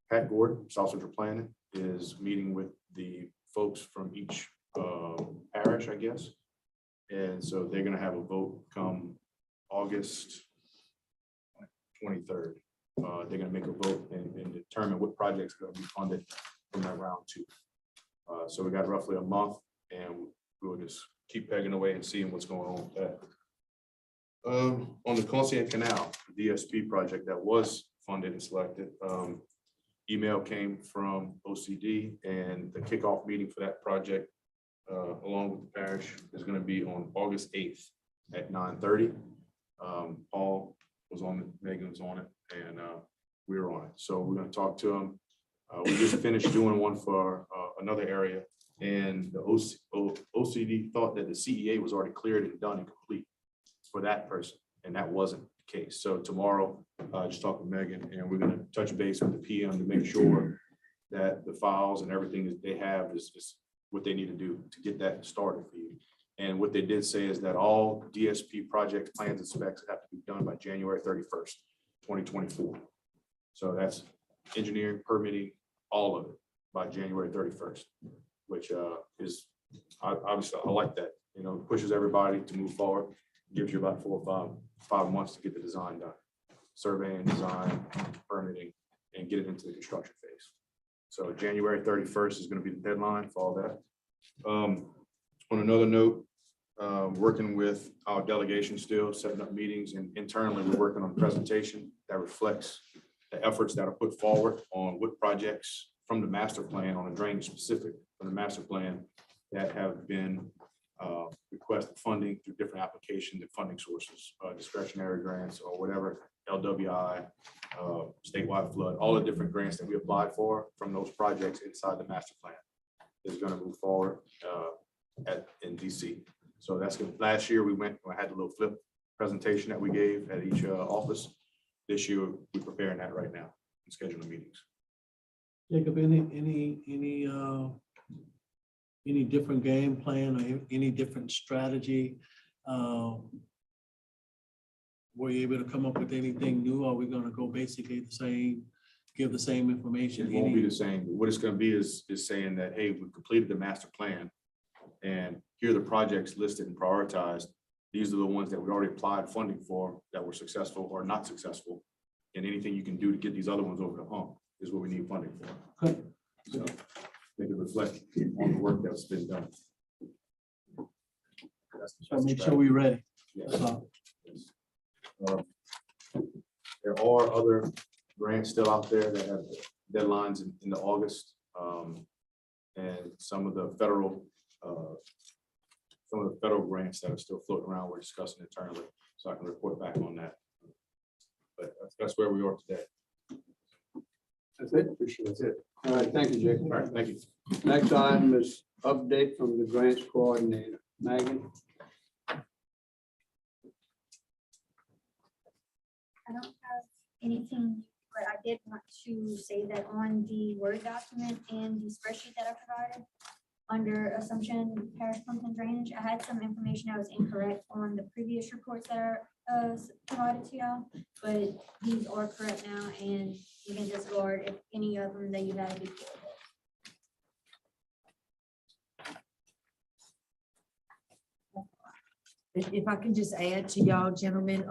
Pat Gordon, South Central Planning, is meeting with the folks from each parish, I guess. And so they're going to have a vote come August 23rd. They're going to make a vote and determine what projects are going to be funded from that round two. So we got roughly a month, and we'll just keep pegging away and seeing what's going on with that. On the Constant Canal, the DSP project that was funded and selected, email came from OCD, and the kickoff meeting for that project, along with the parish, is going to be on August 8th at 9:30. Paul was on it, Megan was on it, and we were on it. So we're going to talk to them. We just finished doing one for another area, and the OCD thought that the CEA was already cleared and done and complete for that person, and that wasn't the case. So tomorrow, just talk with Megan, and we're going to touch base with the PM to make sure that the files and everything that they have is what they need to do to get that started for you. And what they did say is that all DSP projects, plans, and specs have to be done by January 31st, 2024. So that's engineering, permitting, all of it by January 31st, which is obviously, I like that. You know, pushes everybody to move forward, gives you about 4 or 5 months to get the design done, surveying, design, permitting, and get it into the construction phase. So January 31st is going to be the deadline for all that. On another note, working with our delegation still, setting up meetings, and internally we're working on a presentation that reflects the efforts that are put forward on what projects from the master plan on a drainage specific from the master plan that have been requested funding through different applications and funding sources, discretionary grants or whatever, LWI, statewide flood, all the different grants that we applied for from those projects inside the master plan is going to move forward in DC. So that's good. Last year we had a little flip presentation that we gave at each office. This year we're preparing that right now and scheduling meetings. Jacob, any different game plan or any different strategy? Were you able to come up with anything new? Or are we gonna go basically the same, give the same information? It won't be the same. What it's gonna be is saying that, hey, we completed the master plan and here are the projects listed and prioritized. These are the ones that we already applied funding for that were successful or not successful. And anything you can do to get these other ones over the hump is what we need funding for. Good. So they can reflect on the work that's been done. So make sure we're ready. Yeah. That's all. There are other grants still out there that have deadlines in the August. And some of the federal grants that are still floating around, we're discussing internally, so I can report back on that. But that's where we are today. That's it? Appreciate it. That's it. All right, thank you, Jacob. All right, thank you. Next item is update from the grants coordinator. Megan? I don't have anything, but I did want to say that on the Word document and the spreadsheet that I provided, under assumption parish pump and drainage, I had some information that was incorrect on the previous reports that are provided to y'all, but these are correct now, and you can discard if any of them that you had before. If I can just add to y'all, gentlemen,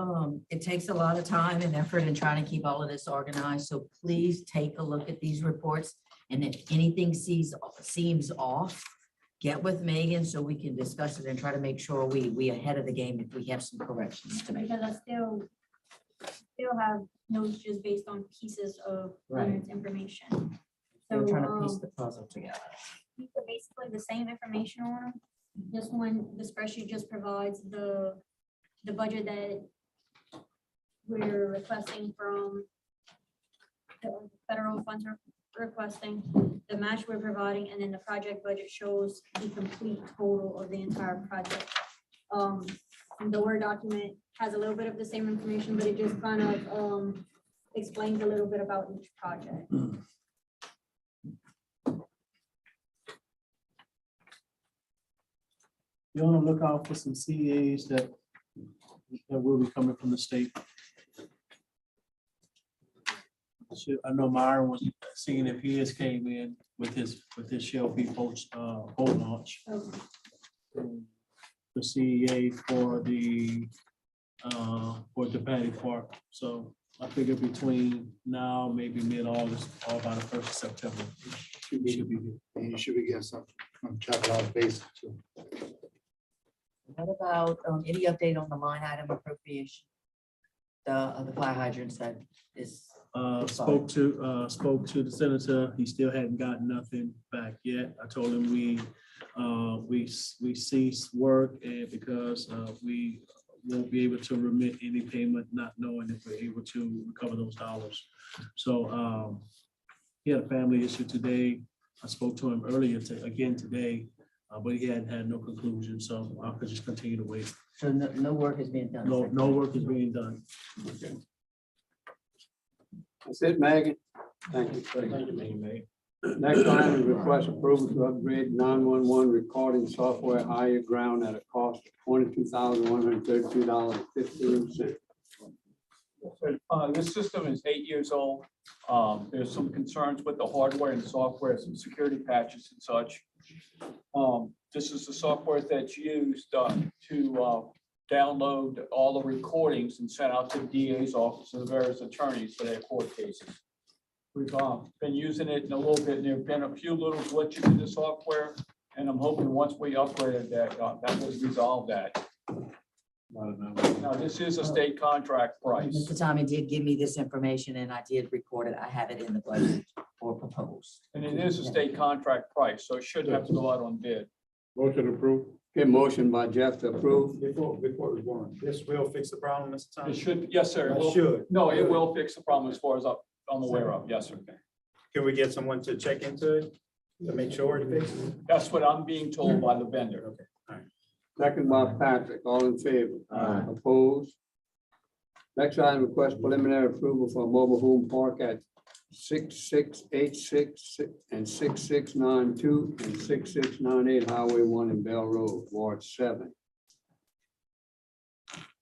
it takes a lot of time and effort in trying to keep all of this organized. So please take a look at these reports. And if anything seems off, get with Megan so we can discuss it and try to make sure we ahead of the game if we have some corrections to make. Because I still have notes just based on pieces of Right. information. We're trying to So, piece the puzzle together. these are basically the same information on them. This one, the spreadsheet just provides the budget that we're requesting from the federal funds are requesting, the match we're providing, and then the project budget shows the complete total of the entire project. The Word document has a little bit of the same information, but it just kind of explains a little bit about each project. You want to look out for some CAs that will be coming from the state. I know Myron was seeing if he has came in with his Shell B boat launch. The CEA for the Patty Park. So I figure between now, maybe mid-August, or by the 1st of September. Should be good. And you should be getting something from Chapel Base too. What about any update on the line item appropriation? The fire hydrants that is. Spoke to the senator. He still hadn't gotten nothing back yet. I told him we ceased work and because we won't be able to remit any payment, not knowing if we're able to recover those dollars. So he had a family issue today. I spoke to him earlier again today, but he hadn't had no conclusion. So I could just continue to wait. So no work is being done. No work is being done. Okay. That's it, Megan. Thank you. Thank you, Megan. Next item is request approval to upgrade 911 recording software higher ground at a cost of $22,132.15. This system is 8 years old. There's some concerns with the hardware and software, some security patches and such. This is the software that's used to download all the recordings and sent out to the DA's office and the various attorneys for their court cases. We've been using it in a little bit, and there've been a few little glitches in the software, and I'm hoping once we upgraded that will resolve that. Now, this is a state contract price. Mr. Tommy did give me this information and I did record it. I have it in the budget. or proposed. And it is a state contract price, so it shouldn't have to go out on bid. Motion approved. Okay, motion by Jeff to approve. Before we go on, this will fix the problem, Mr. It Thomas? should, yes, sir. It It will- should. No, it will fix the problem as far as I'm aware of. Yes, sir. Can we get someone to check into it to make sure it fixes? That's what I'm being told by the vendor. Okay. Second by Patrick, all in favor? Opposed? Next item, request preliminary approval for a mobile home park at 6686 and 6692 and 6698 Highway 1 in Bell Road, Ward 7.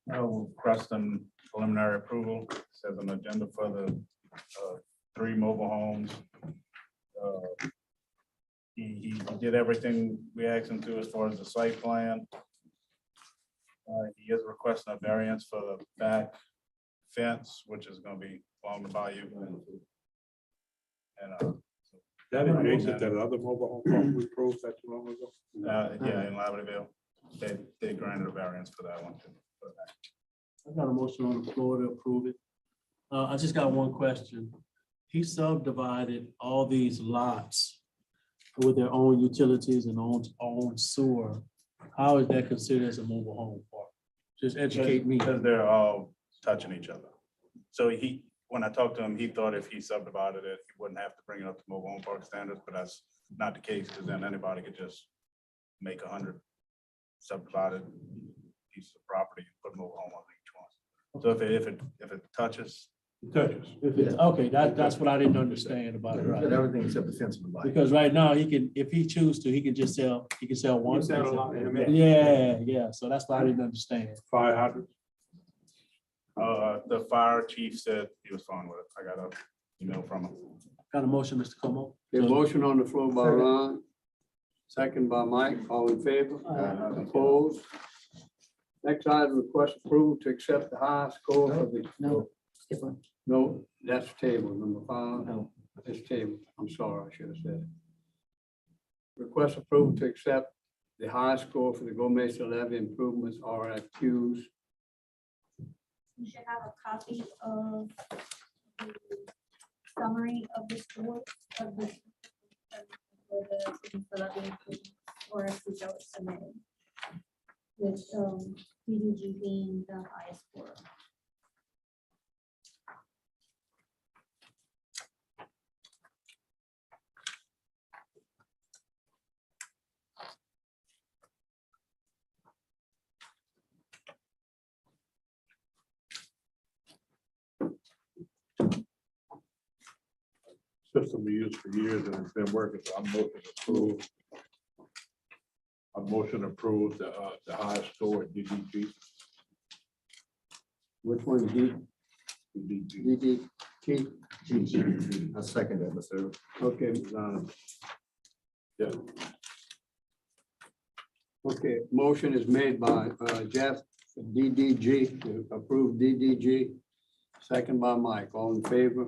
Requesting preliminary approval, says an agenda for the 3 mobile homes. He did everything we asked him to as far as the site plan. He is requesting a variance for the back fence, which is gonna be along the bayou. And That adjacent to the other mobile home park we approved that too long ago. yeah, in Libertyville, they granted a variance for that one too. I got a motion on the floor to approve it. I just got one question. He subdivided all these lots with their own utilities and own sewer. How is that considered as a mobile home park? Just educate me. Because they're all touching each other. So when I talked to him, he thought if he subdivided it, he wouldn't have to bring it up to mobile home park standards, but that's not the case, because then anybody could just make 100 subdivided pieces of property and put mobile home on each one. So if it touches. Okay, that's what I didn't understand about it, right? Everything except the fence in the back. Because right now, he can, if he choose to, he can sell one. sell a lot in a minute. Yeah, so that's why I didn't understand. Fire hydrant. The fire chief said he was fine with it. I got an email from him. Got a motion, Mr. Como? Okay, motion on the floor by Ron, second by Mike, all in favor? Opposed? Next item, request approval to accept the high score for the. Skip one. No, that's table number 5. No, it's table. I'm sorry, I should have said it. Request approval to accept the high score for the Gomez levy improvements RFQs. You should have a copy of the summary of the score of the or if we don't submit it. With DDG being the highest score. System we used for years and it's been working. So I'm motion approved. A motion approved the highest score at DDG. Which one, DDT? I second that, Mr. Okay. Yeah. Okay, motion is made by Jeff for DDG to approve DDG. Second by Mike, all in favor?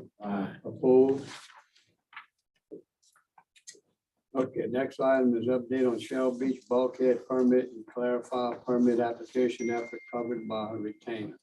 Opposed? Okay, next item is update on Shell Beach bulkhead permit and clarify permit application effort covered by a retainer.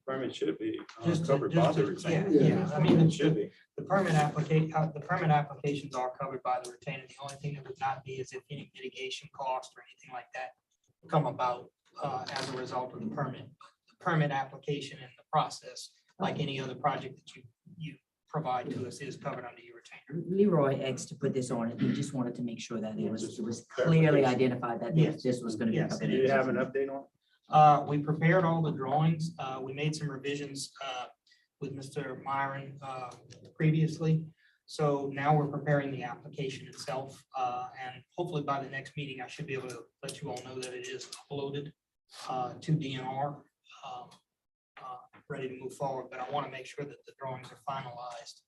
Permit should be Just to- covered by just the to- retainer. yeah, I mean, It should be. the permit applications are covered by the retainer. The only thing that would not be is if any mitigation cost or anything like that come about as a result of the permit. The permit application and the process, like any other project that you provide to us, is covered under your retainer. Leroy asked to put this on it. He just wanted to make sure that it was clearly identified that Yes. this was gonna be. Yes, covered. Do you have an update on it? We prepared all the drawings. We made some revisions with Mr. Myron previously. So now we're preparing the application itself. And hopefully by the next meeting, I should be able to let you all know that it is uploaded to DNR, ready to move forward. But I want to make sure that the drawings are finalized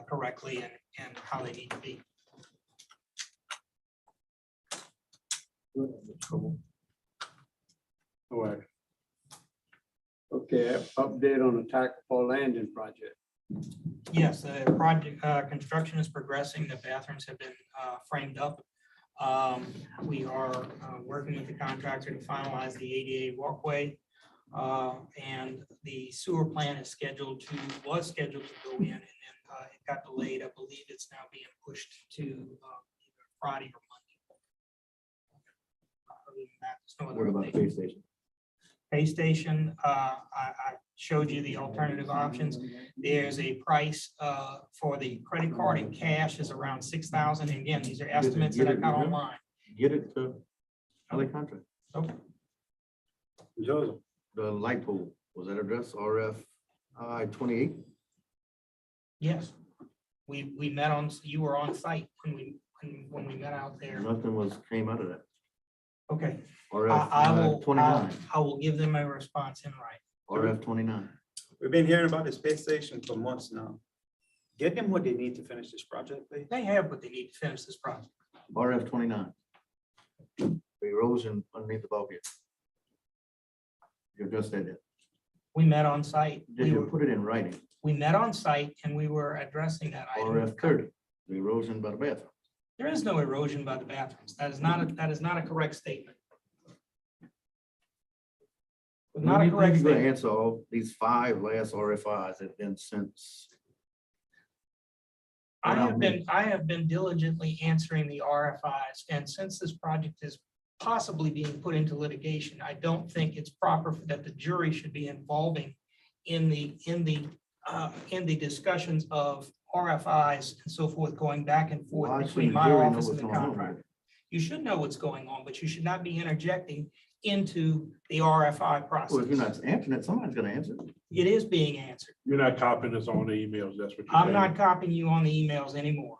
correctly and how they need to be. All right. Okay, update on the Tacopah Landing project. Yes, the project construction is progressing. The bathrooms have been framed up. We are working with the contractor to finalize the ADA walkway. And the sewer plant was scheduled to go in, and then it got delayed. I believe it's now being pushed to either Friday or Monday. Other than that, there's no other What about update. pay station? Pay station, I showed you the alternative options. There's a price for the credit card and cash is around 6,000. Again, these are estimates that I got online. Get it to LA contract. Okay. Joseph. The light pole, was that addressed RF 28? Yes, we met on, you were on site when we met out there. Nothing came out of that. Okay. RF I will 29. I will give them a response in writing. RF 29. We've been hearing about the space station for months now. Get them what they need to finish this project, please. They have what they need to finish this project. RF 29. The erosion underneath the bulkhead. You just said that. We met on site. Did you put it in writing? We met on site and we were addressing that item. RF 30, the erosion by the bathroom. There is no erosion by the bathrooms. That is not a correct statement. Not a correct You're going to statement. answer all these 5 last RFIs that have been since. I have been diligently answering the RFIs, and since this project is possibly being put into litigation, I don't think it's proper that the jury should be involving in the discussions of RFIs and so forth, going back and forth Why between shouldn't my the jury know office and what's the going on? contractor. You should know what's going on, but you should not be interjecting into the RFI process. Well, if you're not answering it, somebody's going to answer it. It is being answered. You're not copying us on the emails, that's what you're I'm saying. not copying you on the emails anymore.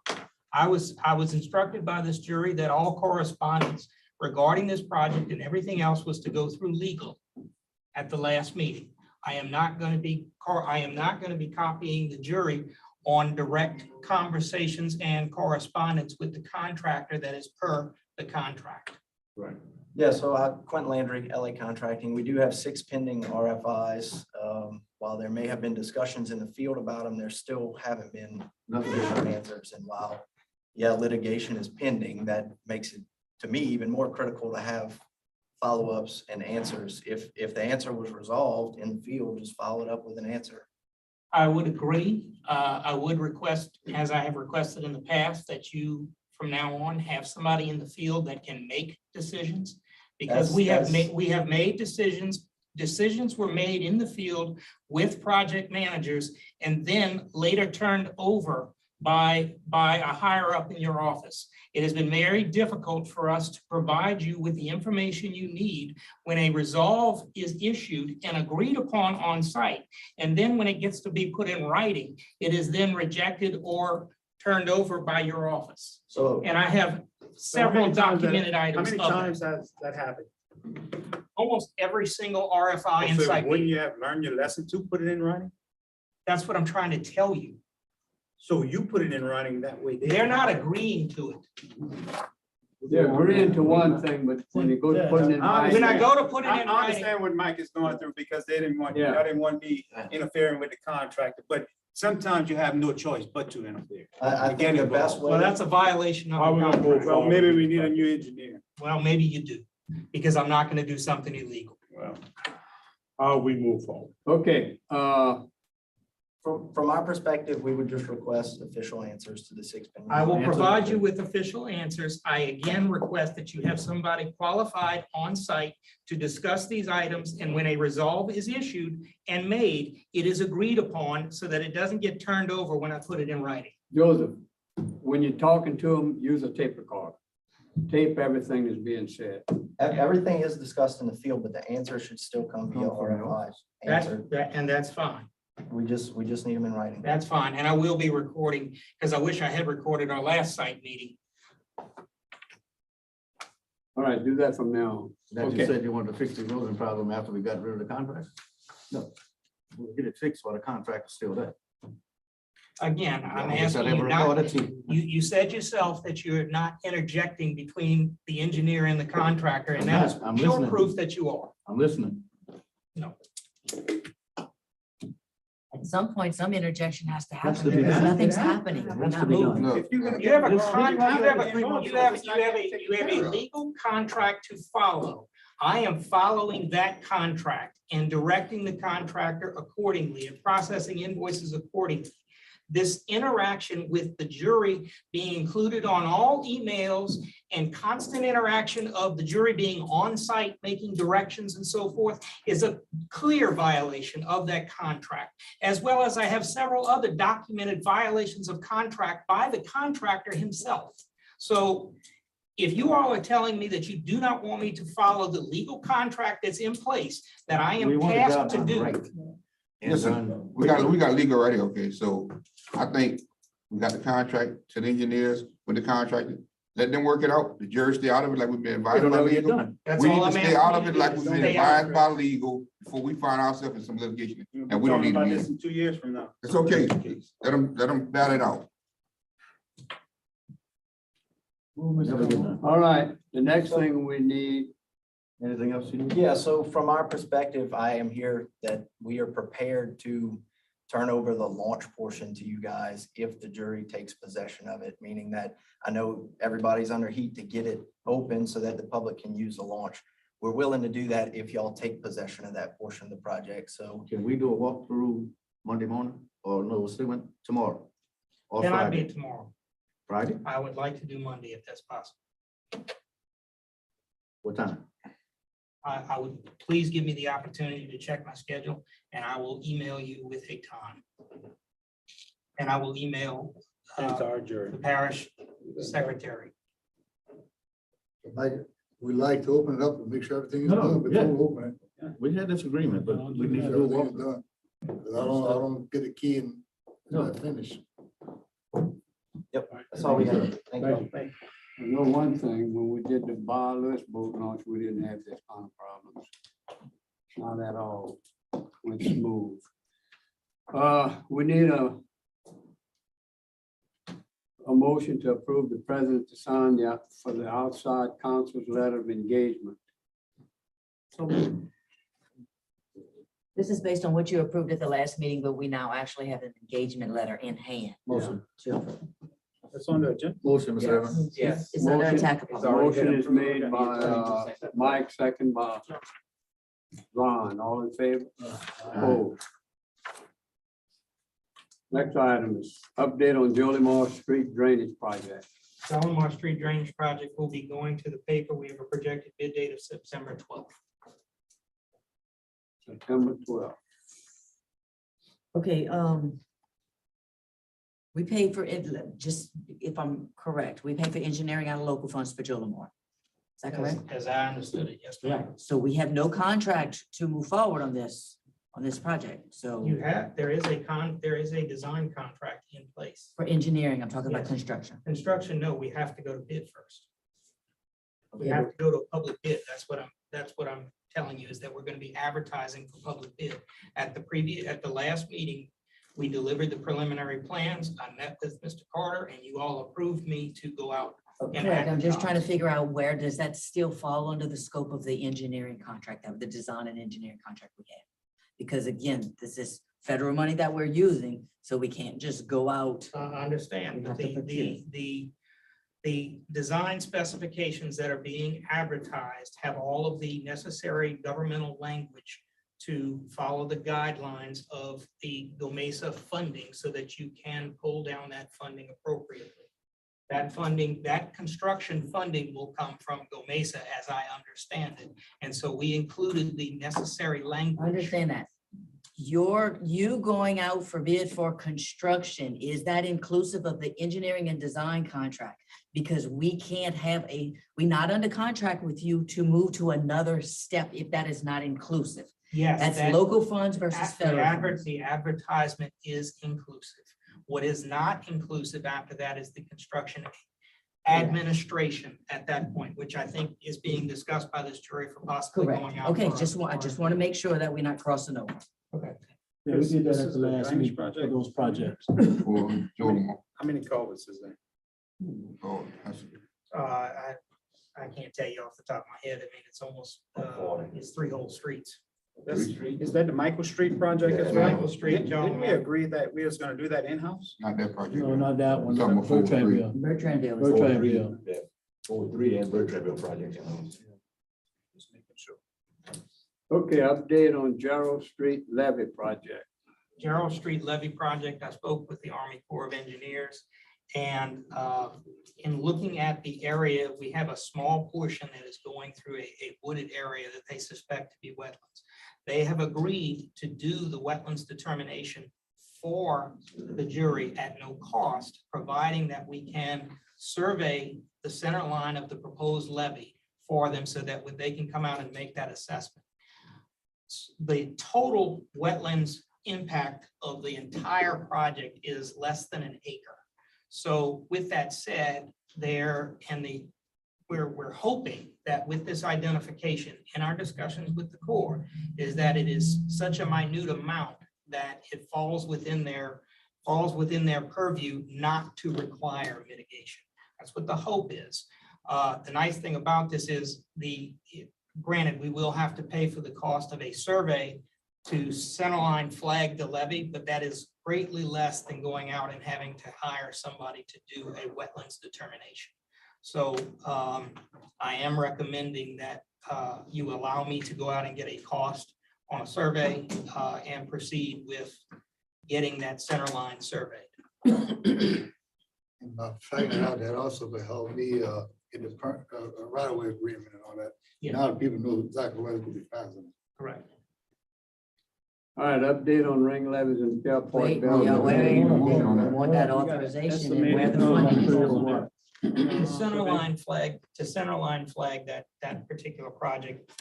I was instructed by this jury that all correspondence regarding this project and everything else was to go through legal at the last meeting. I am not going to be copying the jury on direct conversations and correspondence with the contractor that is per the contract. Right. Yeah, so Quentin Landry, LA Contracting, we do have 6 pending RFIs. While there may have been discussions in the field about them, there still haven't been definitive answers. And while, yeah, litigation is pending, that makes it, to me, even more critical to have follow-ups and answers. If the answer was resolved in the field, just follow it up with an answer. I would agree. I would request, as I have requested in the past, that you from now on have somebody in the field that can make decisions. Because we have made decisions. Decisions were made in the field with project managers and then later turned over by a higher up in your office. It has been very difficult for us to provide you with the information you need when a resolve is issued and agreed upon on site. And then when it gets to be put in writing, it is then rejected or turned over by your office. So, and I have several documented items. How many times has that happened? Almost every single RFI in So site. wouldn't you have learned your lesson to put it in writing? That's what I'm trying to tell you. So you put it in writing that way. They're not agreeing to it. They're agreeing to one thing, but when you go to put it in. When I go to put it I in writing, understand what Mike is going through because they didn't want, Yeah. I didn't want to be interfering with the contractor, but sometimes you have no choice but to interfere. I think the best way. well, that's a violation How of we the gonna move contract. Well, maybe we need a new engineer. Well, maybe you do, because I'm not going to do something illegal. Well, How we move forward. Okay, From our perspective, we would just request official answers to the 6 pending. I will Answers. provide you with official answers. I again request that you have somebody qualified on site to discuss these items, and when a resolve is issued and made, it is agreed upon so that it doesn't get turned over when I put it in writing. Joseph, when you're talking to them, use a tape recorder. Tape everything that's being said. Everything is discussed in the field, but the answer should still come via RFI. And that's fine. We just need them in writing. That's fine. And I will be recording, because I wish I had recorded our last site meeting. All right, do that from now on. That you Okay. said you wanted to fix the erosion problem after we got rid of the contract? No. We'll get it fixed while the contract is still there. Again, I'm I guess I asking you never not, recorded too. you said yourself that you're not interjecting between the engineer and the contractor, and that is I'm pure listening. proof that you are. I'm listening. No. At some point, some interjection has to Has to happen be because done. nothing's happening. We're Has to not be done. moving. Look, You have a legal contract to follow. I am following that contract and directing the contractor accordingly and processing invoices accordingly. This interaction with the jury being included on all emails and constant interaction of the jury being on site, making directions and so forth is a clear violation of that contract, as well as I have several other documented violations of contract by the contractor himself. So if you all are telling me that you do not want me to follow the legal contract that's in place, that I am tasked to do. listen, we got legal right here, okay, so I think we got the contract to the engineers with the contractor. Let them work it out. The jury stay out of it like we've been advised It'll by never get legal. done. That's We all need to I'm stay out of asking it you like to we've do. been Stay out of advised it. by legal before we find ourselves in some litigation. And we don't need to Talking be about this in. in 2 years from now. It's okay. Let them bat it out. Never get done. All right, the next thing we need, Anything else you need? Yeah, so from our perspective, I am here that we are prepared to turn over the launch portion to you guys if the jury takes possession of it, meaning that I know everybody's under heat to get it open so that the public can use the launch. We're willing to do that if y'all take possession of that portion of the project. So Can we do a walkthrough Monday morning or no, tomorrow? Or Can I be Friday? tomorrow? Friday? I would like to do Monday if that's possible. What time? I would, please give me the opportunity to check my schedule and I will email you with a time. And I will email It's our jury. the parish secretary. We like to open it up and make sure everything is No, done before yeah. we open We had this agreement, but we it. need to do a Everything is walkthrough. done. 'Cause I don't get a key and No. not finish. yep, that's all we got. Thank you. I know one thing, when we did the wireless boat launch, we didn't have this kind of problems. Not at all, went smooth. We need a motion to approve the president to sign for the outside counsel's letter of engagement. This is based on what you approved at the last meeting, but we now actually have an engagement letter in hand. Motion. That's on the agenda. Motion, Mr. Evans. Yes. It's under Motion- attack. Motion is made by Mike, second by Ron, all in favor? Opposed? Next item is update on Jolly Moore Street drainage project. Salomar Street Drainage Project will be going to the paper. We have a projected bid date of September 12th. September 12th. Okay, we paid for it, just if I'm correct, we paid for engineering out of local funds for Jolamore. Is that correct? As I understood it, yes. ma'am. So we have no contract to move forward on this project. So You have, there is a design contract in place. for engineering, I'm talking about Yes. construction. Construction, no, we have to go to bid first. We have to go to a public bid. That's what I'm telling you is that we're going to be advertising for public bid. At the last meeting, we delivered the preliminary plans. I met with Mr. Carter and you all approved me to go out. Correct, I'm just trying to figure out where does that still fall under the scope of the engineering contract, of the design and engineering contract we have? Because again, this is federal money that we're using, so we can't just go out. I understand, We but have to procure. the design specifications that are being advertised have all of the necessary governmental language to follow the guidelines of the GOMESA funding so that you can pull down that funding appropriately. That funding, that construction funding will come from GOMESA as I understand it. And so we included the necessary I language. understand that. You going out for bid for construction, is that inclusive of the engineering and design contract? Because we can't have we're not under contract with you to move to another step if that is not inclusive. Yes. That's that- local funds versus The federal funds. the advertisement is inclusive. What is not inclusive after that is the construction administration at that point, which I think is being discussed by this jury for possibly Correct. going out. Okay, for- I just want to make sure that we're not crossing over. Okay. Yeah, we did This that at is the the last drainage meeting for project? those projects. For Jolimore. How many culverts is there? Oh, that's- I can't tell you off the top of my head. I mean, it's almost, it's 3 whole streets. Is that the Michael Street project as well? Michael Street, John. Didn't we agree that we was gonna do that in-house? Not that project. No, not that one. Talking about 403. Bertrandville. Bertrandville. is- Bertrandville. Yeah, 403 and Bertrandville project. Just making sure. Okay, update on Gerald Street levy project. Gerald Street levy project, I spoke with the Army Corps of Engineers. And in looking at the area, we have a small portion that is going through a wooded area that they suspect to be wetlands. They have agreed to do the wetlands determination for the jury at no cost, providing that we can survey the center line of the proposed levy for them so that they can come out and make that assessment. The total wetlands impact of the entire project is less than an acre. So with that said, we're hoping that with this identification in our discussions with the Corps is that it is such a minute amount that it falls within their purview not to require mitigation. That's what the hope is. The nice thing about this is granted, we will have to pay for the cost of a survey to centerline flag the levy, but that is greatly less than going out and having to hire somebody to do a wetlands determination. So I am recommending that you allow me to go out and get a cost on a survey and proceed with getting that center line surveyed. And finding out that also will help me get the right of way agreement and all that. Yeah. Now that people know exactly where it's gonna be passing. Correct. All right, update on ring levies and Fairport. Wait, Bell. yeah, wait, we want that authorization and where the funding is going. To centerline flag that particular project,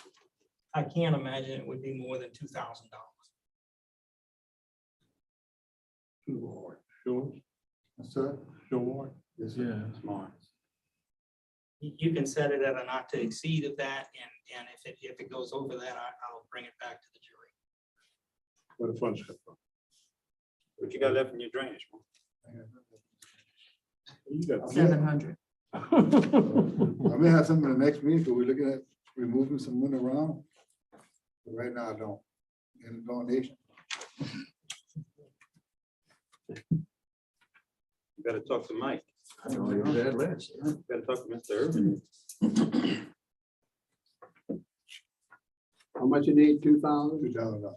I can't imagine it would be more than $2,000. Sure, Sir? sure. Yes, sir. Yeah. Smart. You can set it at a not to exceed of that, and if it goes over that, I'll bring it back to the jury. Where the funds come from? What you got left in your drainage? You got 700. I may have something in the next meeting, so we're looking at removing some money around. But right now, I don't. And donation. You better talk to Mike. I know you're dead last. You better talk to Mr. Irvin. How much you need, 2,000? $2,000.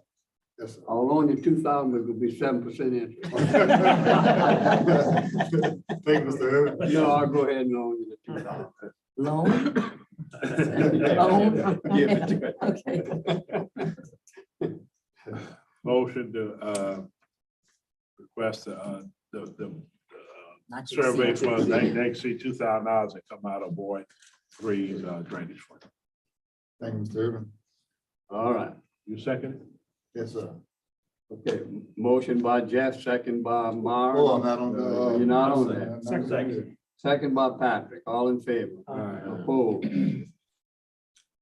Yes, sir. I'll loan you 2,000, it could be 7% interest. Thank you, Mr. Irvin. No, I'll go ahead and loan you the 2,000. Loan? Loan? Okay. Motion to request the Not to survey exceed. funds, they exceed $2,000 and come out of Boyd 3's drainage fund. Thank you, Mr. Irvin. All right, you second it? Yes, sir. Okay, motion by Jeff, second by Mark. Oh, I'm not on the. You're not on there. I'm not on there. Second by Patrick, all in favor? Opposed?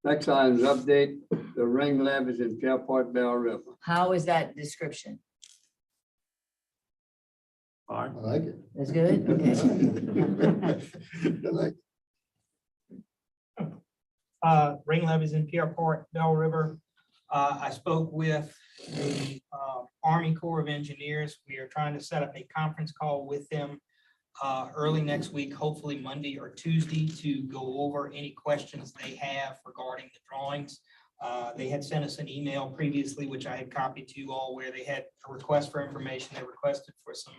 Next item is update the ring levies in Fairport Bell River. How is that description? I like it. That's good? Okay. I like Ring levies in Pierreport, Bell River. I spoke with the Army Corps of Engineers. We are trying to set up a conference call with them early next week, hopefully Monday or Tuesday, to go over any questions they have regarding the drawings. They had sent us an email previously, which I had copied to you all, where they had a request for information. They requested for some,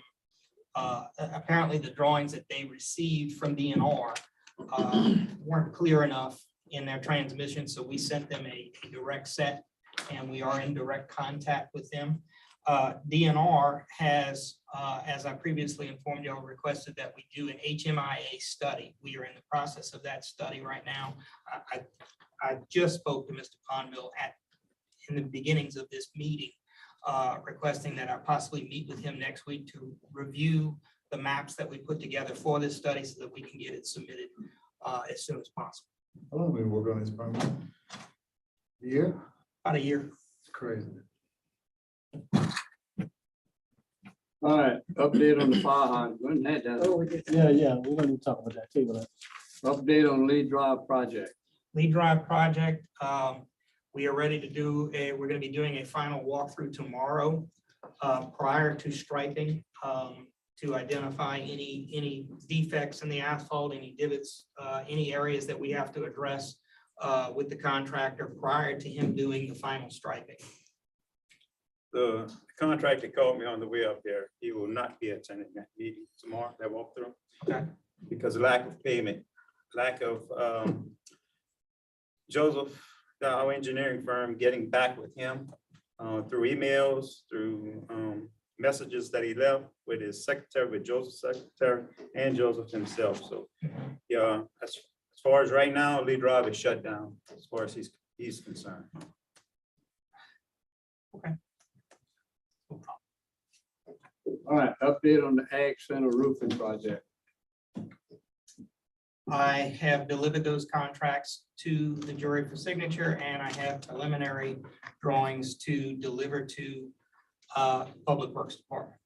apparently the drawings that they received from DNR weren't clear enough in their transmission, so we sent them a direct set, and we are in direct contact with them. DNR has, as I previously informed y'all, requested that we do an HMIA study. We are in the process of that study right now. I just spoke to Mr. Pondville in the beginnings of this meeting, requesting that I possibly meet with him next week to review the maps that we put together for this study so that we can get it submitted as soon as possible. How long have we been working on this permit? A year? About a year. It's crazy. All right, update on the fire hydrant. Wasn't that done? Yeah, we're gonna talk about that, table that. Update on Lee Drive project. Lee Drive project, We are ready to do we're gonna be doing a final walkthrough tomorrow, prior to striping, to identify any defects in the asphalt, any divots, any areas that we have to address, with the contractor prior to him doing the final striping. The contractor called me on the way up there. He will not be attending that meeting tomorrow, that walkthrough. Okay. Because of lack of payment, lack of Joseph, our engineering firm, getting back with him through emails, through messages that he left with his secretary, with Joseph's secretary and Joseph himself. So, yeah, as far as right now, Lee Drive is shut down as far as he's concerned. Okay. All right, update on the Ag Center roofing project. I have delivered those contracts to the jury for signature, and I have preliminary drawings to deliver to Public Works Department.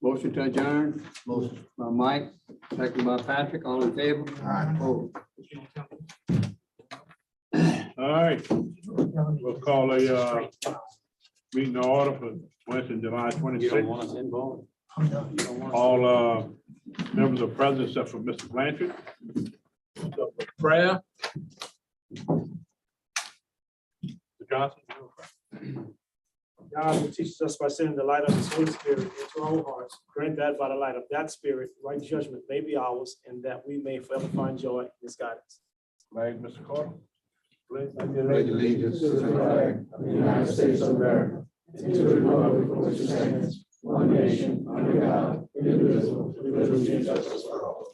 Motion to adjourn. Motion. By Mike, second by Patrick, all in favor? All right, we'll call a meeting to order for Wednesday, July You don't 26th. want us involved? All members are present except for Mr. Blanchard. So, for prayer. Mr. Johnson. God who teaches us by sending the light of his Holy Spirit into our hearts, grant that by the light of that Spirit, right judgment may be ours, and that we may forever find joy in his guidance. Flag, Mr. Carter. Please. Pledge allegiance to the flag of the United States of America, and to the republic for which it stands, one nation, under God, indivisible, with liberty and justice for all.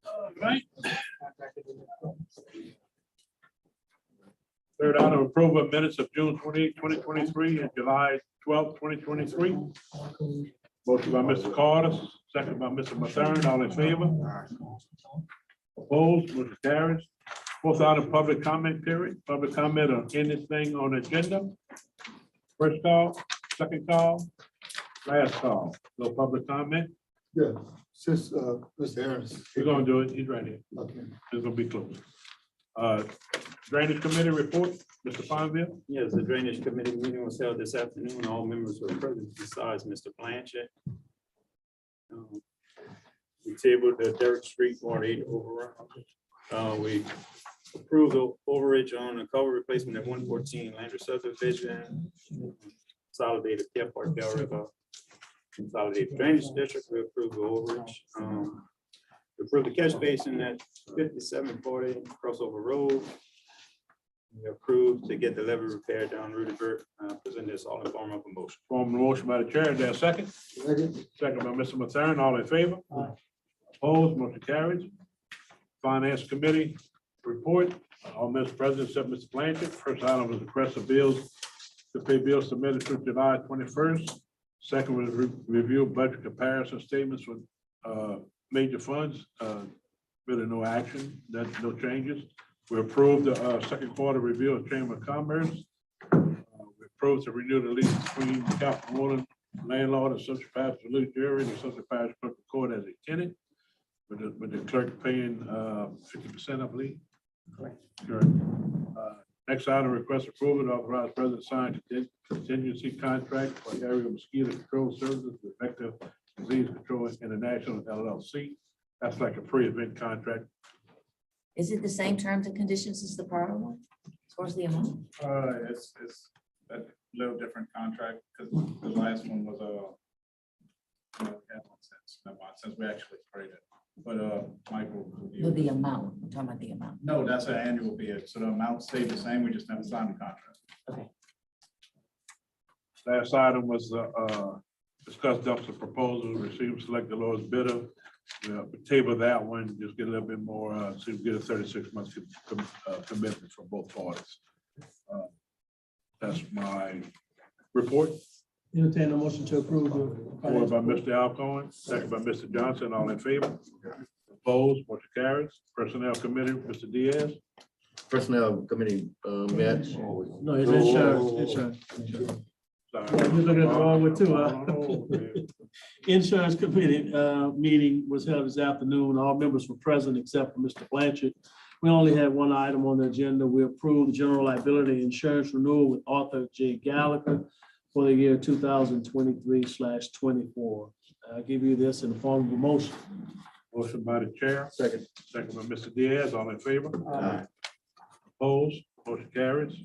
All right. Third item, approval of minutes of June 28, 2023, and July 12, 2023. Motion by Mr. Carter, second by Mr. Mathern, all in favor? Opposed, motion carries. Fourth item, public comment period. Public comment on anything on the agenda. First call, second call, last call. No public comment. Yeah, since, Mr. Aaron's. We're gonna do it. He's right here. Okay. It's gonna be close. Drainage Committee report, Mr. Fonville. Yes, the Drainage Committee meeting was held this afternoon. All members were present besides Mr. Blanchard. We tabled the Derrick Street Ward 8 overrun. We approved the overage on the cover replacement at 114 Landry subdivision. Consolidated Care Park Del River. Consolidated Drainage District, we approved the overage. We approved the catch basin at 5740 Crossover Road. We approved to get the levee repaired down Rudyberg. Present this all in form of a motion. Form of motion by the chair, is there a second? Second by Mr. Mathern, all in favor? Opposed, motion carries. Finance Committee report, all members present except Mr. Blanchard. First item was request of bills to pay bills submitted through July 21st. Second was review budget comparison statements with major funds. Really no action, that's no changes. We approved the second quarter review of Chamber of Commerce. We approved to renew the lease between Captain Wallen landlord and Central Parish Luke Jury and Central Parish Clerk of Court as a tenant, with the clerk paying 50%, I believe. Correct. Next item, request approval to authorize president to sign contingency contract for area mosquito control services with Vector Disease Control International LLC. That's like a pre-event contract. Is it the same terms and conditions as the prior one? As far as the amount? It's a little different contract because the last one was since we actually sprayed it. But Michael. No, the amount. I'm talking about the amount. No, that's an annual bid. So the amount stayed the same. We just never signed the contract. Okay. Last item was discuss dumpster proposals, receive, select the lowest bidder. We table that one, just get a little bit more, so we get a 36 months commitment from both parties. That's my report. Entertain a motion to approve the. Forward by Mr. Alcoin, second by Mr. Johnson, all in favor? Opposed, motion carries. Personnel Committee, Mr. Diaz. Personnel Committee met. No, it's insurance. Sorry. Yeah, you're looking at the wrong one too, huh? Oh, man. Insurance Committee meeting was held this afternoon. All members were present except for Mr. Blanchard. We only had one item on the agenda. We approved general liability insurance renewal with Arthur J. Gallagher for the year 2023/24. I'll give you this in the form of a motion. Motion by the chair, Second. second by Mr. Diaz, all in favor? Aye. Opposed, motion carries.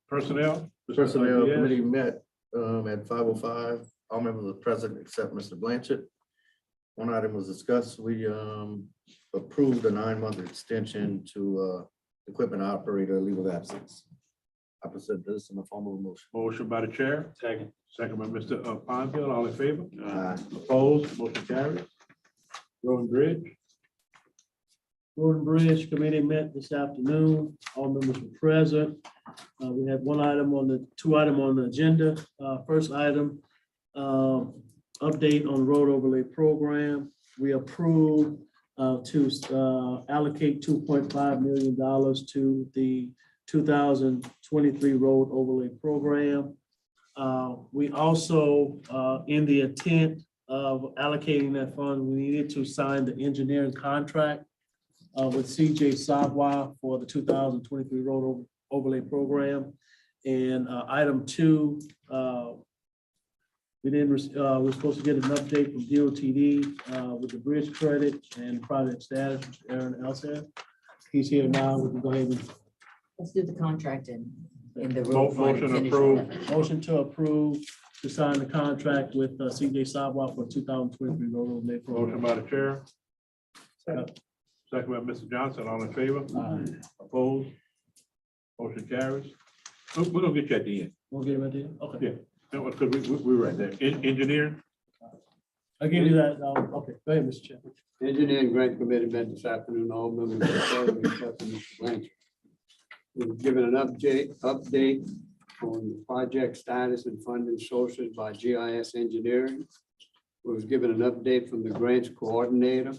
Personnel? Mr. Personnel Diaz? Committee met at 5:05. All members are present except Mr. Blanchard. One item was discussed. We approved a 9-month extension to equipment operator leave of absence. I present this in the form of a motion. Motion by the chair, Second. second by Mr. Pine, all in favor? Aye. Opposed, motion carries. Road and Bridge? Road and Bridge Committee met this afternoon. All members were present. We had two items on the agenda. First item, update on road overlay program. We approved to allocate $2.5 million to the 2023 road overlay program. We also, in the intent of allocating that fund, we needed to sign the engineering contract with CJ Savoy for the 2023 road overlay program. And item 2, we're supposed to get an update from DOTD with the bridge credit and project status. Mr. Aaron Elser, he's here now. We can go ahead and Let's do the contract in the Mo- road fund. motion finish approved. that. motion to approve to sign the contract with CJ Savoy for 2023 road overlay Motion program. by the chair. Second by Mr. Johnson, all in favor? Aye. Opposed? Motion carries. Oh, we're gonna get you at the end. We'll get it right there. Okay. Yeah. No, because we're right there. Engineer? I'll give you that. Okay, go ahead, Mr. Chairman. Engineering Grant Committee met this afternoon. All members were present except for Mr. Blanchard. We were given an update on the project status and funding sources by GIS Engineering. We was given an update from the grants coordinator.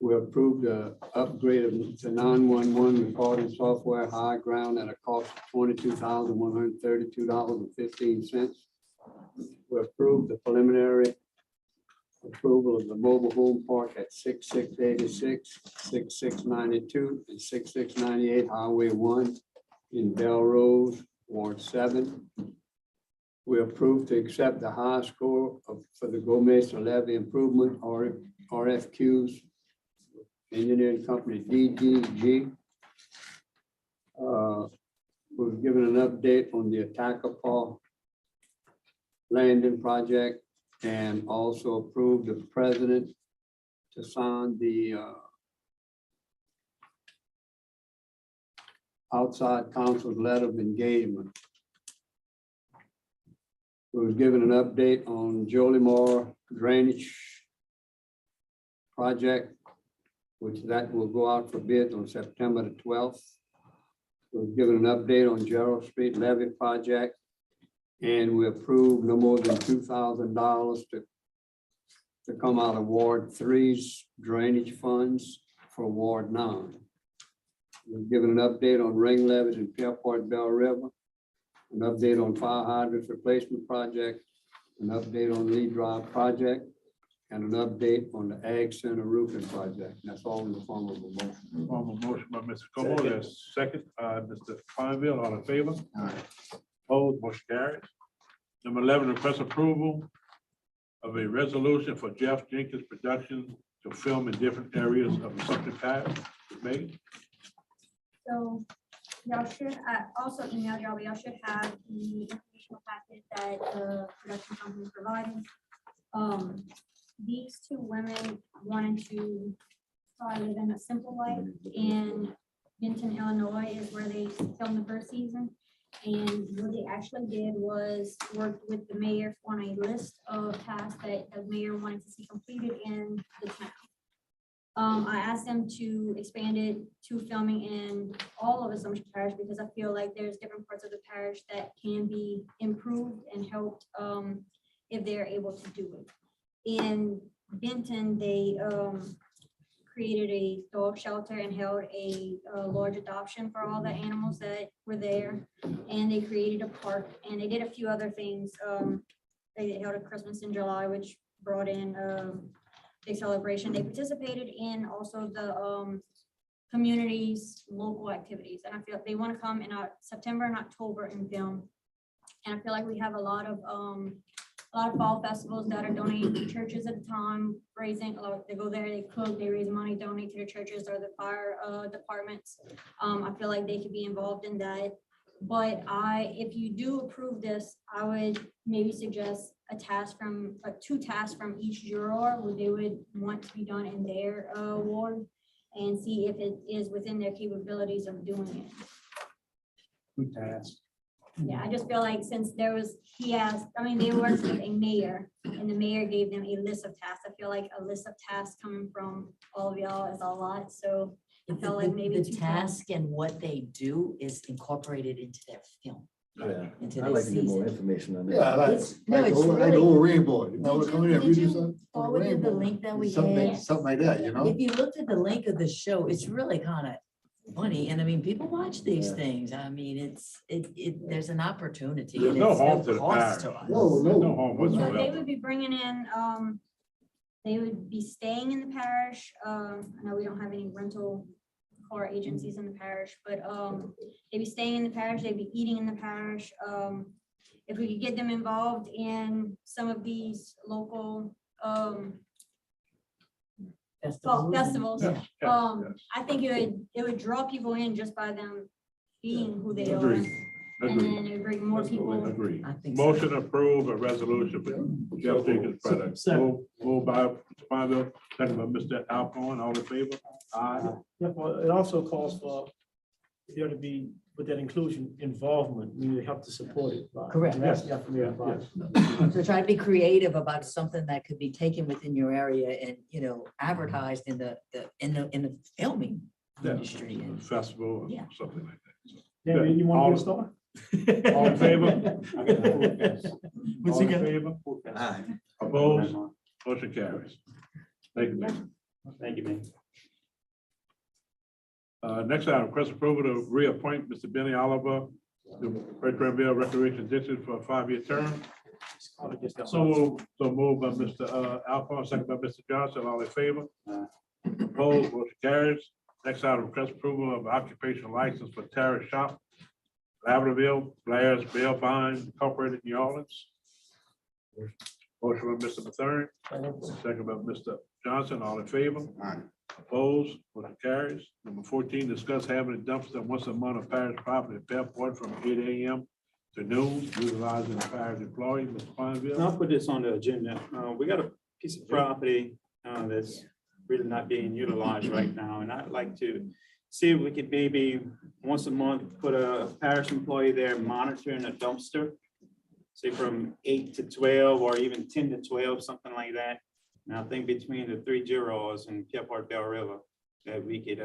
We approved the upgrade of the 911 recording software high ground at a cost of $22,132.15. We approved the preliminary approval of the mobile home park at 6686, 6692, and 6698 Highway 1 in Belrose, Ward 7. We approved to accept the high score for the Gomez levee improvement RFQs. Engineering company DDG. Was given an update on the Attakapaw landing project and also approved the president to sign the outside counsel's letter of engagement. We was given an update on Jolimore drainage project, which that will go out for bid on September the 12th. We was given an update on Gerald Street levy project, and we approved no more than $2,000 to come out of Ward 3's drainage funds for Ward 9. We've given an update on ring levies in Pierpont Bell River, an update on fire hydrants replacement project, an update on Lee Drive project, and an update on the Ag Center roofing project. That's all in the form of a motion. Form of motion by Mr. Como, there's second, Mr. Pineville, all in favor? Opposed, motion carries. Number 11, request approval of a resolution for Jeff Jenkins Productions to film in different areas of the Sumter Parish. Megan? So y'all should, I also emailed y'all should have the informational packet that the production company provided. These two women wanted to try living a simple life in Benton, Illinois is where they filmed the first season. And what they actually did was work with the mayor on a list of tasks that the mayor wanted to see completed in the town. I asked them to expand it to filming in all of the Sumter Parish because I feel like there's different parts of the parish that can be improved and helped if they're able to do it. In Benton, they created a dog shelter and held a large adoption for all the animals that were there. And they created a park and they did a few other things. They held a Christmas in July, which brought in big celebration. They participated in also the community's local activities. And I feel they want to come in September and October and film. And I feel like we have a lot of fall festivals that are donated to churches at the time, raising, they go there, they cook, they raise money, donate to the churches or the fire departments. I feel like they could be involved in that. But if you do approve this, I would maybe suggest a task from, 2 tasks from each juror, what they would want to be done in their ward, and see if it is within their capabilities of doing it. Good task. Yeah, I just feel like since they worked with a mayor and the mayor gave them a list of tasks. I feel like a list of tasks coming from all of y'all is a lot, so I felt like maybe The 2 tasks. task and what they do is incorporated into their film. Yeah, Into I'd their like to get more season. information on that. Yeah, like, It's- no, it's like the really- old rainbow. You know, Did come here, you- we did do you something on the forward the rainbow. link that we Something had? something like that, you know? If you looked at the link of the show, it's really kind of funny. And I mean, people watch these Yeah. things. I mean, there's an opportunity. There's and no it's harm to the cost parish. us. No, No harm So they whatsoever. would be bringing in, they would be staying in the parish. I know we don't have any rental car agencies in the parish, but they'd be staying in the parish, they'd be eating in the parish. If we could get them involved in some of these local festivals, Yeah. I think it would draw people in just by them being who they are. Agreed. And Agreed. then it would bring more people. Agreed. I think so. Motion to approve a resolution for Jeff Jenkins product. Moved by Mr. Fonville, second by Mr. Alcorn, all in favor? Aye. Yeah, well, it also calls for there to be, with that inclusion, involvement, we need help to support it. Correct. Yes, definitely. Yes. So try to be creative about something that could be taken within your area and, advertised in the filming Yeah. industry. And Festival or Yeah. something like that. Yeah, you want to get started? All in favor? I got the food fest. What's All he in got? favor? Aye. Opposed? Motion carries. Thank you, Mayor. Thank you, man. Next item, request approval to reappoint Mr. Benny Oliver to Bertrandville Recreation District for a 5-year term. So moved by Mr. Alcorn, second by Mr. Johnson, all in favor? Opposed, motion carries. Next item, request approval of occupational license for Terrace Shop, Laverville, Blair's Bail Bond Incorporated, New Orleans. Motion by Mr. Mathern, second by Mr. Johnson, all in favor? Aye. Opposed, motion carries. Number 14, discuss having a dumpster once a month of parish property at Fairport from 8 AM to noon, utilizing the parish employee, Mr. Fonville. I'll put this on the agenda. We got a piece of property that's really not being utilized right now, and I'd like to see if we could maybe once a month, put a parish employee there monitoring a dumpster. Say from 8 to 12 or even 10 to 12, something like that. And I think between the 3 jurors and Fairport Bell River, that we could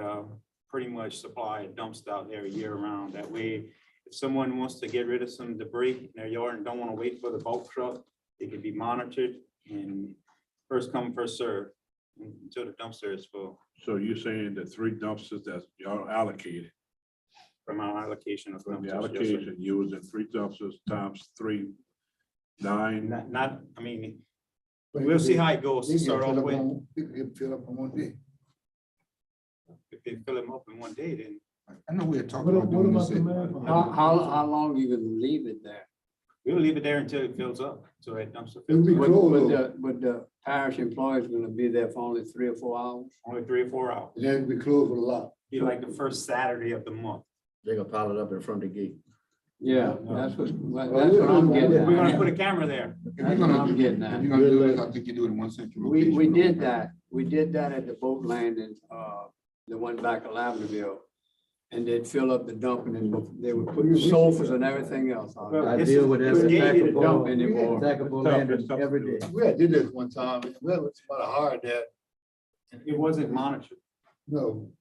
pretty much supply a dumpster out there year round. That way, if someone wants to get rid of some debris in their yard and don't want to wait for the bulk truck, they could be monitored and first come, first serve until the dumpster is full So you're saying the 3 dumpsters that y'all allocated, from our allocation of from the dumpsters. Yes, sir. allocation, using 3 dumpsters times 3, 9. Not, I mean, we'll see how it goes to start off with. It can fill up in one day. If they fill them up in one day, then I know we had talked What about doing this. How long you gonna leave it there? we'll leave it there until it fills up, so that dumpster It'll fills be up. closed, But the parish employees gonna be there for only 3 or 4 hours? Only 3 or 4 hours. and then it'll be closed with a lock. Be like the first Saturday of the month. They're gonna pile it up in front of the gate. Yeah, that's what I'm getting We're gonna at. put a camera there. If you're That's what gonna I'm do- getting if at. you're gonna do this, I think you do it in one central We location. did that. We did that at the boat landing, the one back at Lavendale. And they'd fill up the dumping and they would put sofas and everything else on Well, there. I This deal is- with this that gave you the attackable, dump anymore. attackable Tough, landing it's tough to every do. day. We had did this one time, and well, it's about hard that, It wasn't monitored. no,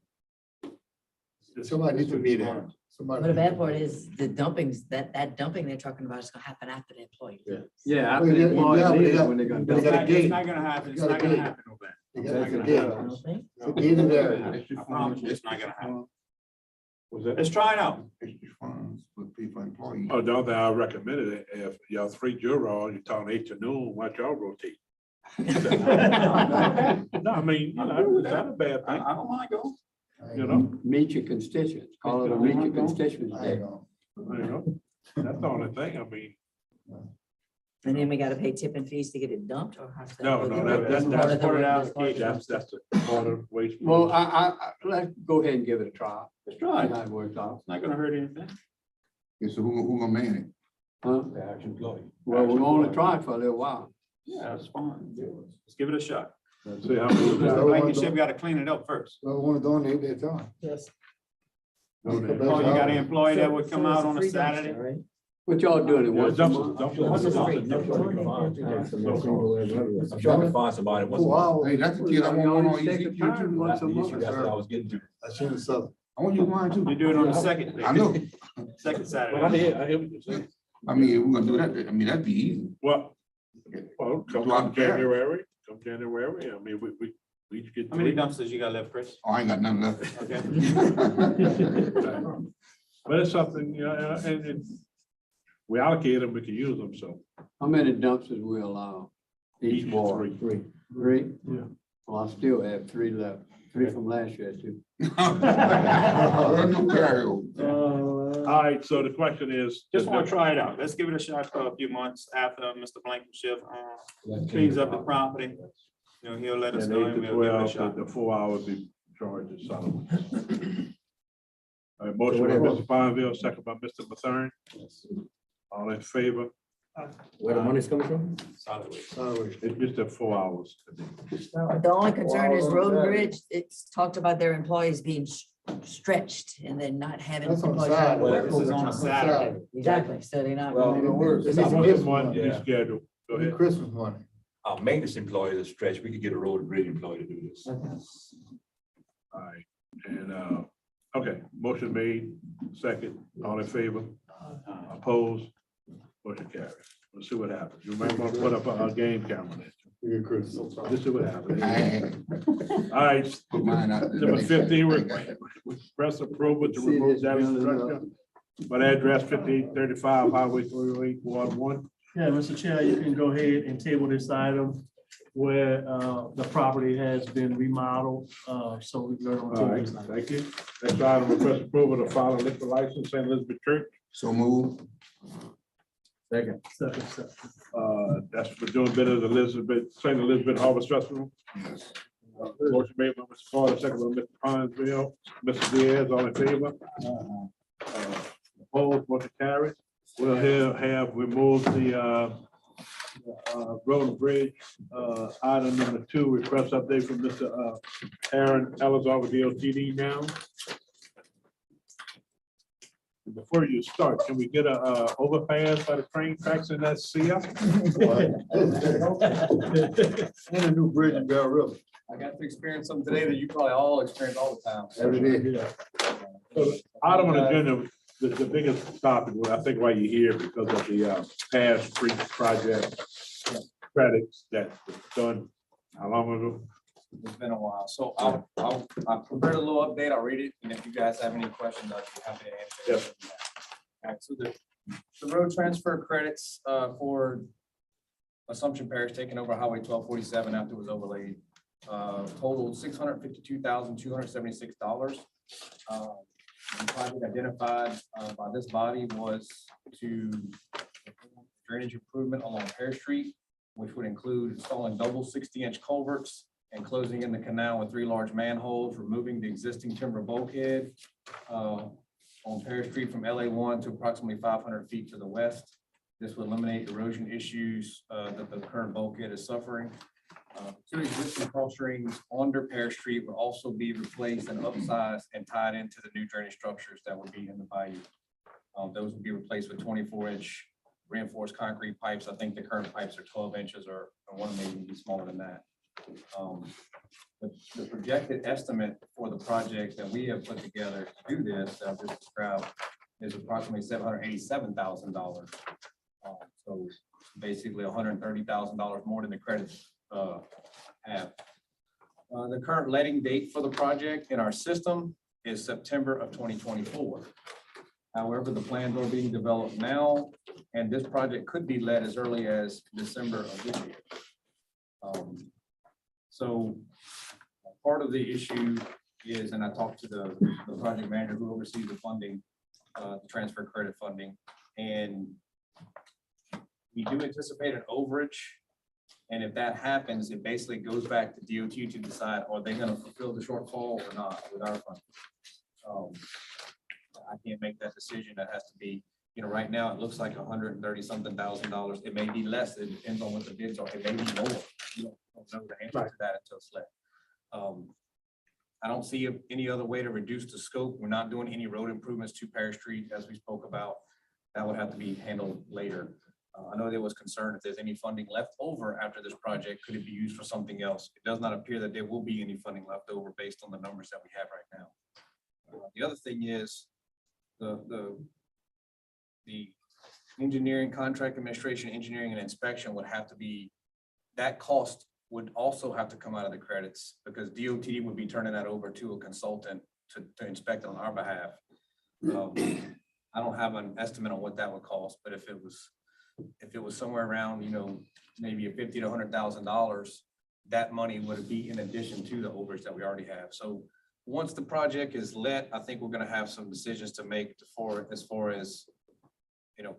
This- somebody this needs to would be monitored. there. Somebody. But the bad part is the dumpings, that dumping they're talking about is gonna happen after the employee. Yeah. Yeah, after Well, the yeah, employees yeah, but they leave got- when they're gonna but they dump. got a It's gate. not gonna happen. It's Got a not gonna gate. happen over there. They It's got not a gonna gate. happen. I don't think. They Either there. Extra I promise funds, you it's not extra gonna happen. funds, Was that? Let's try it out. extra funds for people, employees. Oh, the other thing I recommended, it, if y'all three jurors, you're talking 8 to noon, watch y'all rotate. No, I mean, you know, it's not a bad thing, I don't mind going. you know, Meet your constituents, call it a meet your constituents I day. ain't gonna. you know, that's the only thing, I mean, And then we gotta pay tipping fees to get it dumped or how's that? no, work? no, that's Part of the- part of the that's part of the- that's the order waste. Well, let's go ahead and give it a try. Let's try See it. how it works out. It's not gonna hurt anything. Okay, so who gonna man it? Huh? The actual employee. Well, we're gonna try it for a little while. Yeah, that's fine. Let's give it a shot. See how many we got. Mr. Blankenship, we gotta clean it up first. I wanna donate their time. Yes. Donate. Oh, you got an employee that would come So it's out on a free dumpster, Saturday? right? What y'all doing it Yeah, once a month? Once it's free. I'm sure I can find somebody once. a month. Hey, that's the kid I want on Take a ECQ turn too. That's once a the issue, month. that's what I was getting to. I should have said. I want you mine You too. do it on the second. I know. Second Well, Saturday. I hear what you're saying. I mean, if we're gonna do that, I mean, that'd be easy. Well, Do I come care? January, I mean, we each get. How many three. dumpsters you got left, Chris? Oh, I ain't got nothing left. Okay. But it's something, you know, and we allocate them, we can use them, so. How many dumpsters we allow? Each Each ward? three. Three? Yeah. Well, I still have three left, three from last year too. All right, so the question is. Just want to try it out. Let's give it a shot for a few months after Mr. Blankenship cleans up the property. You know, he'll let us And know 8 and to we'll give it a 12, shot. the 4 hours be charged as Solomon. All right, motion by Mr. Bonville, second by Mr. Mathern. All in favor? Where the money's coming from? Solid waste. It's just the 4 hours. The only concern is Road and Bridge. It's talked about their employees being stretched and then not having. That's on employees- Saturday. Well, this is on a Saturday. Exactly, so they're not. Well, gonna- It's I want Christmas the money money. scheduled. Go ahead. Christmas money. Our maintenance employee is stretched, we could get a road and bridge employee to do this. All right, and, okay, motion made, second, all in favor, opposed, motion carries. Let's see what happens. You might want to put up a game camera there. Yeah, Chris. Let's see what happens. I All right, put mine out. there. number 15, request approval to remove that structure, but address 5835 Highway 308, Ward 1. Yeah, Mr. Chair, you can go ahead and table this item where the property has been remodeled. So we learn on. All right, thank you. Next item, request approval to file a liquor license, St. Elizabeth Church. So move. Second. That's for doing business Elizabeth, St. Elizabeth Harvest Festival. Yes. Motion made by Mr. Carter, second by Mr. Ponsville, Mr. Diaz, all in favor? Opposed, motion carries. We'll have removed the road and bridge, item number 2, request update from Mr. Aaron Ellis over DOTD now. Before you start, can we get a overpass by the train tracks in that CF? And a new bridge in Bell River. I got to experience something today that you probably all experience all the time. Every day. So, item on the agenda, the biggest topic, well, I think why you're here because of the past street project credits that was done, how long ago? It's been a while, so I prepared a little update, I'll read it, and if you guys have any questions, I'll be happy to answer. All right, so the road transfer credits for Assumption Parish taking over Highway 1247 after it was overlaid totaled $652,276. The project identified by this body was to drainage improvement along Parish Street, which would include installing double 60-inch culverts and closing in the canal with 3 large manholes, removing the existing timber bulkhead on Parish Street from LA1 to approximately 500 feet to the west. This would eliminate erosion issues that the current bulkhead is suffering. 2 existing cross strings under Parish Street would also be replaced and upsized and tied into the new drainage structures that would be in the bayou. Those would be replaced with 24-inch reinforced concrete pipes. I think the current pipes are 12 inches or one may even be smaller than that. The projected estimate for the project that we have put together to do this, that I've just described, is approximately $787,000. So basically $130,000 more than the credits have. The current letting date for the project in our system is September of 2024. However, the plans are being developed now, and this project could be let as early as December of this year. So part of the issue is, and I talked to the project manager who oversees the funding, the transfer credit funding, and we do anticipate an overage. And if that happens, it basically goes back to DOT to decide, are they gonna fulfill the shortfall or not with our funding? I can't make that decision. That has to be, right now it looks like $130-something thousand. It may be less. It depends on what the bids are. It may be more. We don't know the answer to that until it's let. I don't see any other way to reduce the scope. We're not doing any road improvements to Parish Street as we spoke about. That would have to be handled later. I know there was concern if there's any funding left over after this project, could it be used for something else? It does not appear that there will be any funding left over based on the numbers that we have right now. The other thing is the engineering, contract administration, engineering and inspection would have to be, that cost would also have to come out of the credits because DOT would be turning that over to a consultant to inspect on our behalf. I don't have an estimate on what that would cost, but if it was somewhere around, maybe a $50,000 to $100,000, that money would be in addition to the overage that we already have. So once the project is let, I think we're going to have some decisions to make as far as,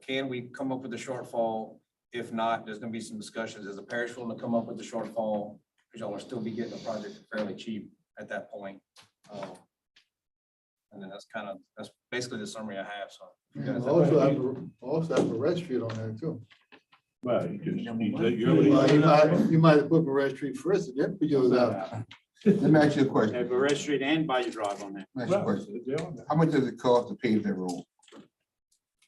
can we come up with a shortfall? If not, there's going to be some discussions. Is the parish willing to come up with the shortfall? Because y'all will still be getting the project fairly cheap at that point. And then that's basically the summary I have. So if you guys have- Also have Parish Street on there too. Well, You might have put Parish Street first and then put yours out. Let me ask you a question. Have Parish Street and Bayou Drive on there. Let me ask you a question. How much does it cost to pave that road?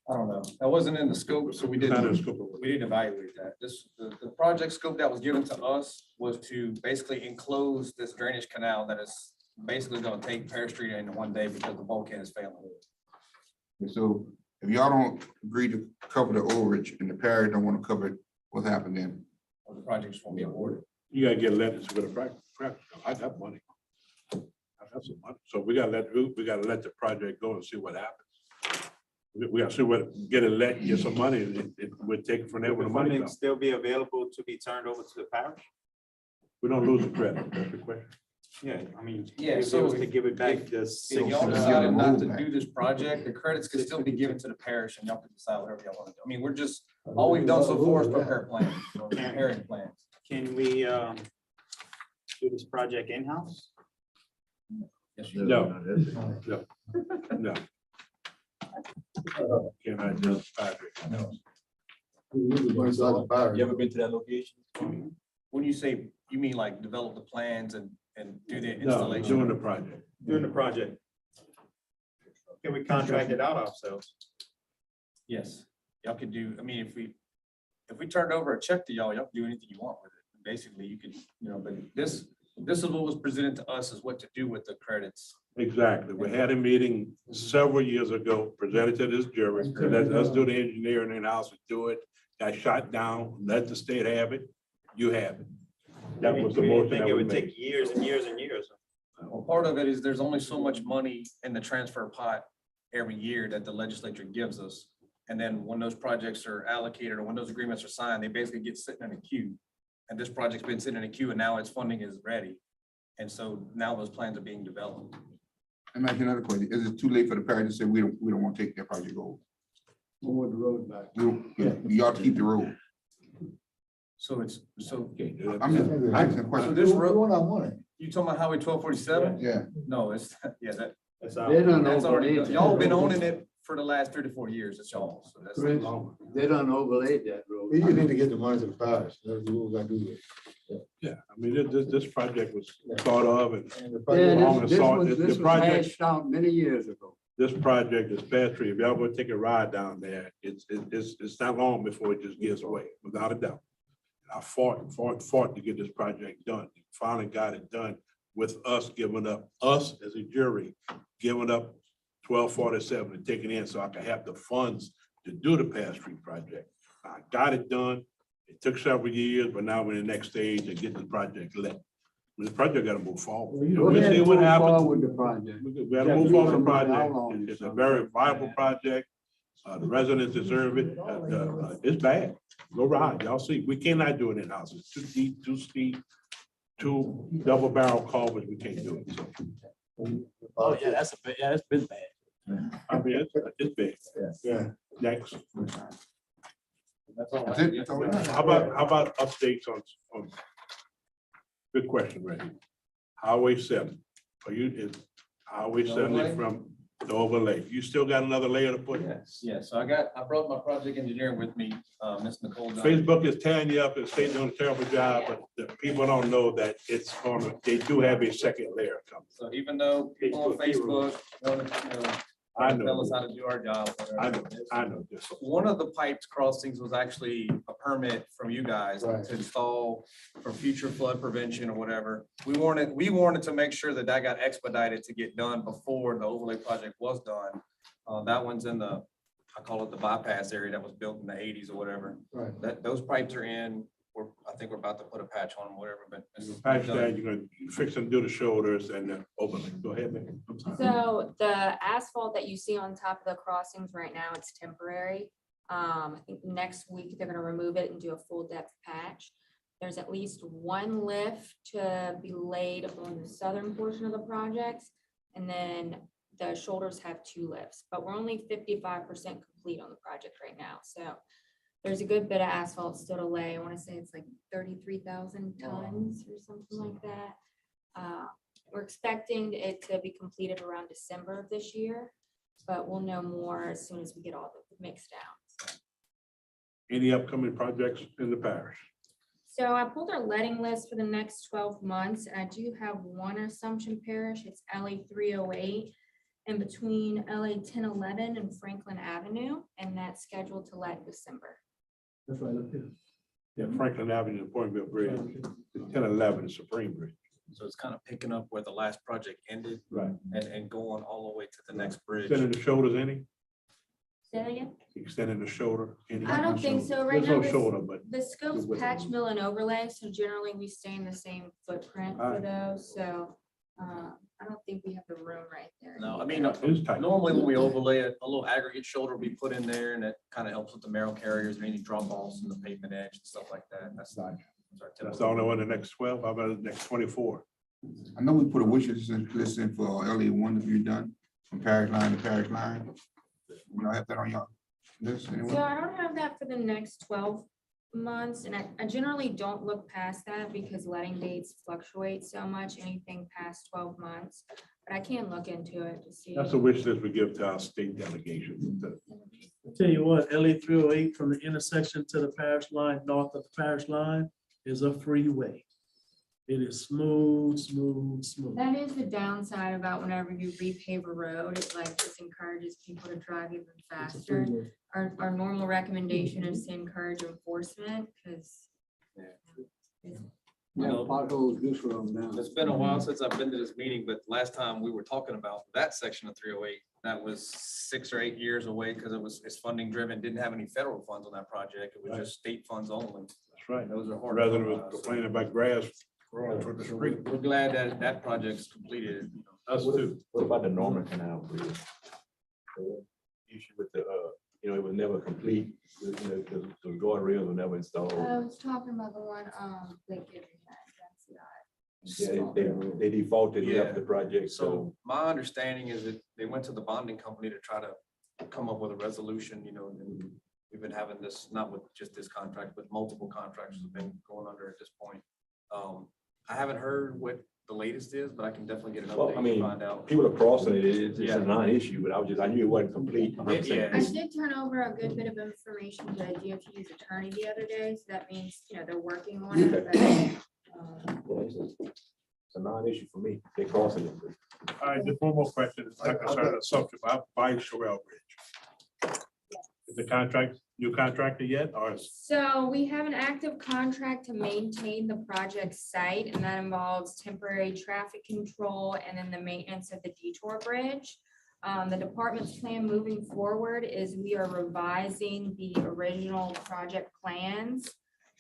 I don't know. That wasn't in the scope, so we didn't evaluate that. The project scope that was given to us was to basically enclose this drainage canal that is basically going to take Parish Street in one day because the bulkhead is failing. So if y'all don't agree to cover the overage and the parish don't want to cover it, what happened then? Well, the projects won't be awarded. You gotta get letters with a practice. I got money. I got some money. So we gotta let the project go and see what happens. We gotta see get it let, get some money, and we'll take it from there Will with the the money funding comes. still be available to be turned over to the parish? We don't lose the credit, that's the question. Yeah, I mean, Yeah, if it so was to give it back if to. If y'all decided not to do this project, the credits could still be given to the parish and y'all can decide whatever y'all want to do. I mean, all we've done so far is prepare plans, preparing plans. Can we do this project in-house? Yes, No. Can I just Patrick? You ever been to that location? When you say, you mean like develop the plans and do the No, installation? doing the project. Doing the project. Can we contract it out ourselves? Yes, y'all could do, I mean, if we turned over a check to y'all can do anything you want with it. Basically, you could, but this is what was presented to us is what to do with the credits. Exactly. We had a meeting several years ago, presented to this jury, let us do the engineering in-house and do it. Got shot down, let the state have it, you have it. That was the We didn't motion think that it we would made. take years and years and years. Well, part of it is there's only so much money in the transfer pot every year that the legislature gives us. And then when those projects are allocated or when those agreements are signed, they basically get sitting in a queue. And this project's been sitting in a queue and now its funding is ready. And so now those plans are being developed. Let me ask you another question. Is it too late for the parish to say we don't want to take that project over? We want the road back. Y'all keep the road. So it's, so. I'm just asking a So question. this road, What I wanted. you talking about Highway 1247? Yeah. No, it's, yeah, That's They don't that's already, overlay y'all been that. owning it for the last 3 to 4 years. It's y'all. So that's. Chris, they don't overlay that road. We just need to get the money to the parish. That's what we gotta do. Yeah, I mean, this project was thought of and And the Yeah, project- long and this short, was the project, hashed out many years ago. this project is Parish Street. If y'all go take a ride down there, it's not long before it just gives away, without a doubt. I fought to get this project done. Finally got it done with us giving up, us as a jury, giving up 1247 and taking in so I could have the funds to do the Parish Street project. I got it done. It took several years, but now we're in the next stage of getting the project lit. The project gotta move forward. Go We'll ahead see and what move happens. forward with the project. We gotta Jeff, move you forward with the remember how project. long It's a it's very been. viable project. The residents deserve it. It's bad. Go ride. Y'all see, we cannot do it in-house. It's too deep, too steep, two double barrel culverts. We can't do it. So, Oh, yeah, that's been bad. I mean, it's big. Yeah. Next. That's all. That's it. That's all we got. How about updates on? Good question, right here. Highway 7. Is Highway 70 from the overlay? You still got another layer to put? Yes, so I brought my project engineer with me, Ms. Nicole. Dunn. Facebook is tearing you up and saying doing a terrible job, but the people don't know that they do have a second layer coming. So even though people on Facebook want to, I know. tell us how to do our job. I know this. One of the pipes crossings was actually a permit from you guys Right. to install for future flood prevention or whatever. We wanted to make sure that got expedited to get done before the overlay project was done. That one's in I call it the bypass area that was built in the 80s or whatever. Right. Those pipes are in. I think we're about to put a patch on them, whatever, but. Patch that, you're gonna fix and do the shoulders and then overlay. Go ahead, man. I'm sorry. So the asphalt that you see on top of the crossings right now, it's temporary. I think next week they're gonna remove it and do a full depth patch. There's at least one lift to be laid on the southern portion of the projects. And then the shoulders have 2 lifts, but we're only 55% complete on the project right now. So there's a good bit of asphalt still to lay. I want to say it's like 33,000 tons or something like that. We're expecting it to be completed around December of this year, but we'll know more as soon as we get all the mixed down. Any upcoming projects in the parish? So I pulled our letting list for the next 12 months, and I do have one Assumption Parish. It's LA 308 in between LA 1011 and Franklin Avenue, and that's scheduled to let in December. That's right up here. Yeah, Franklin Avenue, the Pointville Bridge, 1011, the Supreme Bridge. So it's kind of picking up where the last project ended. Right. And going all the way to the next bridge. Extending the shoulders any? Say that again? Extending the shoulder? Any? I don't think so. Right There's now, no shoulder, but the scopes patch, mill, and overlay, so generally we stay in the same footprint for Alright. those, so I don't think we have the room right there. No, I mean, it's tight. normally when we overlay it, a little aggregate shoulder will be put in there and it kind of helps with the marrow carriers and any drop offs in the pavement edge and stuff like that. That's the only one, the next 12, how about the next 24? I know we put a wish list in for LA 1 to be done from parish line to parish line. We don't have that on your list anyway. So I don't have that for the next 12 months, and I generally don't look past that because letting dates fluctuate so much, anything past 12 months. But I can look into it to see. That's a wish list we give to our state delegation. I'll tell you what, LA 308 from the intersection to the parish line, north of the parish line, is a freeway. It is smooth, smooth, smooth. That is the downside about whenever you repave a road, it like just encourages people to drive even faster. Our normal recommendation is to encourage enforcement, because Yeah, potholes do slow them down. It's been a while since I've been to this meeting, but last time we were talking about that section of 308, that was 6 or 8 years away because it's funding driven, didn't have any federal funds on that project. It was Right. just state funds only. That's right. Those are hard. Resident was complaining about grass growing through the street. We're glad that that project's completed. Us too. What about the Norman Canal Bridge? Issue with the, it was never complete, the guardrails were never installed. I was talking about the one, like, Yeah, they defaulted, left the project, so. So my understanding is that they went to the bonding company to try to come up with a resolution, and we've been having this, not with just this contract, but multiple contracts have been going under at this point. I haven't heard what the latest is, but I can definitely get an Well, update I and mean, find out. people are crossing it, it's Yeah. a non-issue, but I knew it wasn't complete. Yeah. I did turn over a good bit of information to the DOT's attorney the other day, so that means, they're working on it, but, It's a non-issue for me, they crossing it. All right, just one more question. It's not concerning the subject, but by Sherelle Bridge. Is the new contractor yet, or is So we have an active contract to maintain the project site, and that involves temporary traffic control and then the maintenance of the detour bridge. The department's plan moving forward is we are revising the original project plans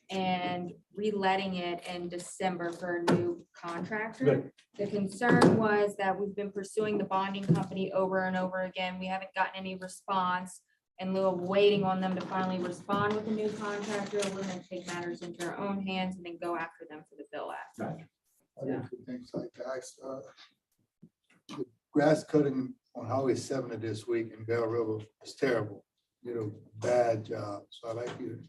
and reletting it in December for a new contractor. The concern was that we've been pursuing the bonding company over and over again. We haven't gotten any response. In lieu of waiting on them to finally respond with a new contractor, we're gonna take matters into our own hands and then go after them for the bill act. Things like that. The grass cutting on Highway 70 this week in Bell River is terrible. Bad job. So I'd like you to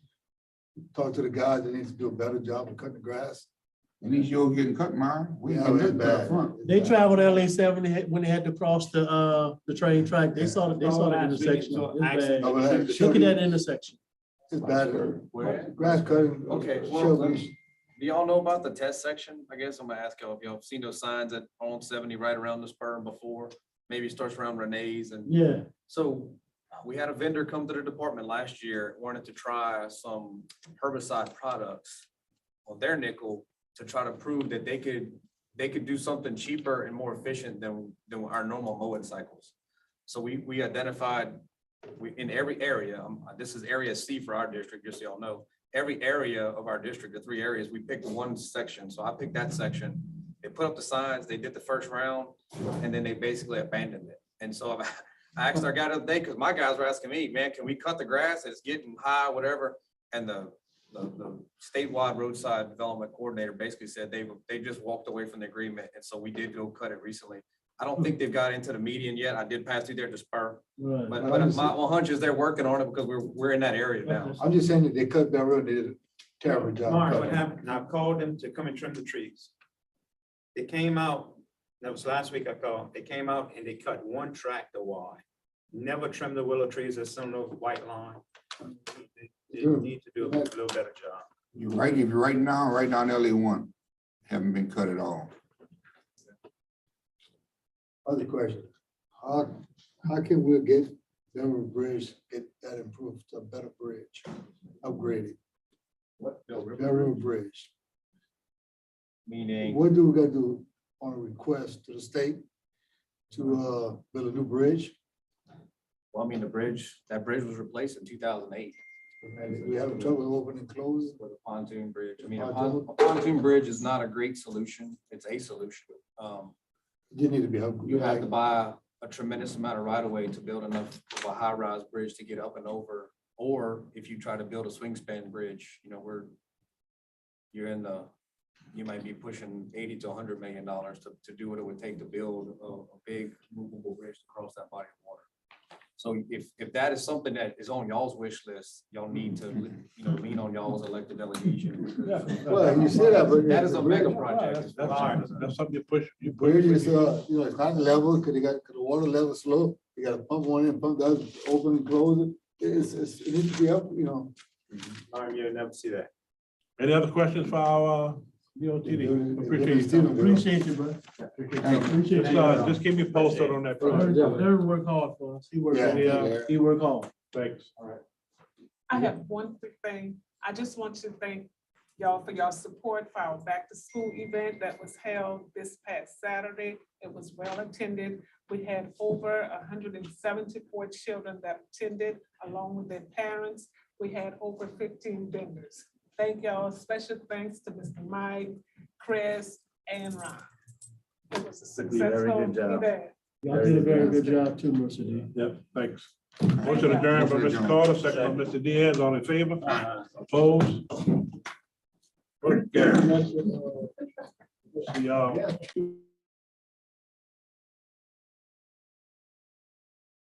talk to the guys that need to do a better job of cutting the grass. At least you're getting cut, man. We Yeah, ain't it's getting nothing bad. up front. They traveled LA 70 when they had to cross the train track. They saw the intersection. It's bad. Look at that intersection. It's bad. Grass cutting. Okay, Sure, well, we- do y'all know about the test section? I guess I'm gonna ask y'all if y'all have seen those signs that are on 70 right around the spur before. Maybe it starts around Renee's and. Yeah. So we had a vendor come to the department last year, wanted to try some herbicide products on their nickel to try to prove that they could do something cheaper and more efficient than our normal mowing cycles. So we identified in every area, this is area C for our district, just so y'all know, every area of our district, the 3 areas, we picked one section. So I picked that section. They put up the signs, they did the first round, and then they basically abandoned it. And so I asked our guy the other day, because my guys were asking me, man, can we cut the grass? It's getting high, whatever. And the statewide roadside development coordinator basically said they just walked away from the agreement. And so we did go cut it recently. I don't think they've got into the median yet. I did pass through there to spur. Right. But my hunch is they're working on it because we're in that area now. I'm just saying that they cut that road, they did a terrible job. Mark, what happened? And I called them to come and trim the trees. They came out, that was last week I called, they came out and they cut 1 tractor wide. Never trimmed the willow trees that's on the white lawn. They need to do a little better job. You're right, if you're right down LA1, haven't been cut at all. Other question. How can we get Denver Bridge, get that improved to a better bridge, upgraded? What? Denver Bridge. Meaning. What do we gotta do on a request to the state to build a new bridge? Well, I mean, that bridge was replaced in 2008. We have trouble opening and closing. With a pontoon bridge. I mean, Pontoon? a pontoon bridge is not a great solution. It's a solution. You need to be upgraded. You have to buy a tremendous amount of right of way to build enough of a high rise bridge to get up and over. Or if you try to build a swing span bridge, you might be pushing $80 to $100 million to do what it would take to build a big movable bridge to cross that body of water. So if that is something that is on y'all's wish list, y'all need to, lean on y'all's elected delegation. Well, you say that, but. That is a mega project. That's something you push. Bridge is, it's not level, cause the water level is low. You gotta pump one in, pump the other, open and close it. It needs to be up, All right, you'll never see that. Any other questions for our DOTD? Appreciate you. Appreciate you, bro. Appreciate you. Just keep me posted on that. project. Darren work hard for us. He work hard. Thanks. I have one quick thing. I just want to thank y'all for your support for our back to school event that was held this past Saturday. It was well attended. We had over 174 children that attended along with their parents. We had over 15 vendors. Thank y'all. Special thanks to Mr. Mike, Chris, and Ron. It was a successful event. Y'all did a very good job too, Mr. D. Yep, thanks. Motion adjourned by Mr. Carter, second by Mr. Diaz, all in favor? Opposed? See y'all.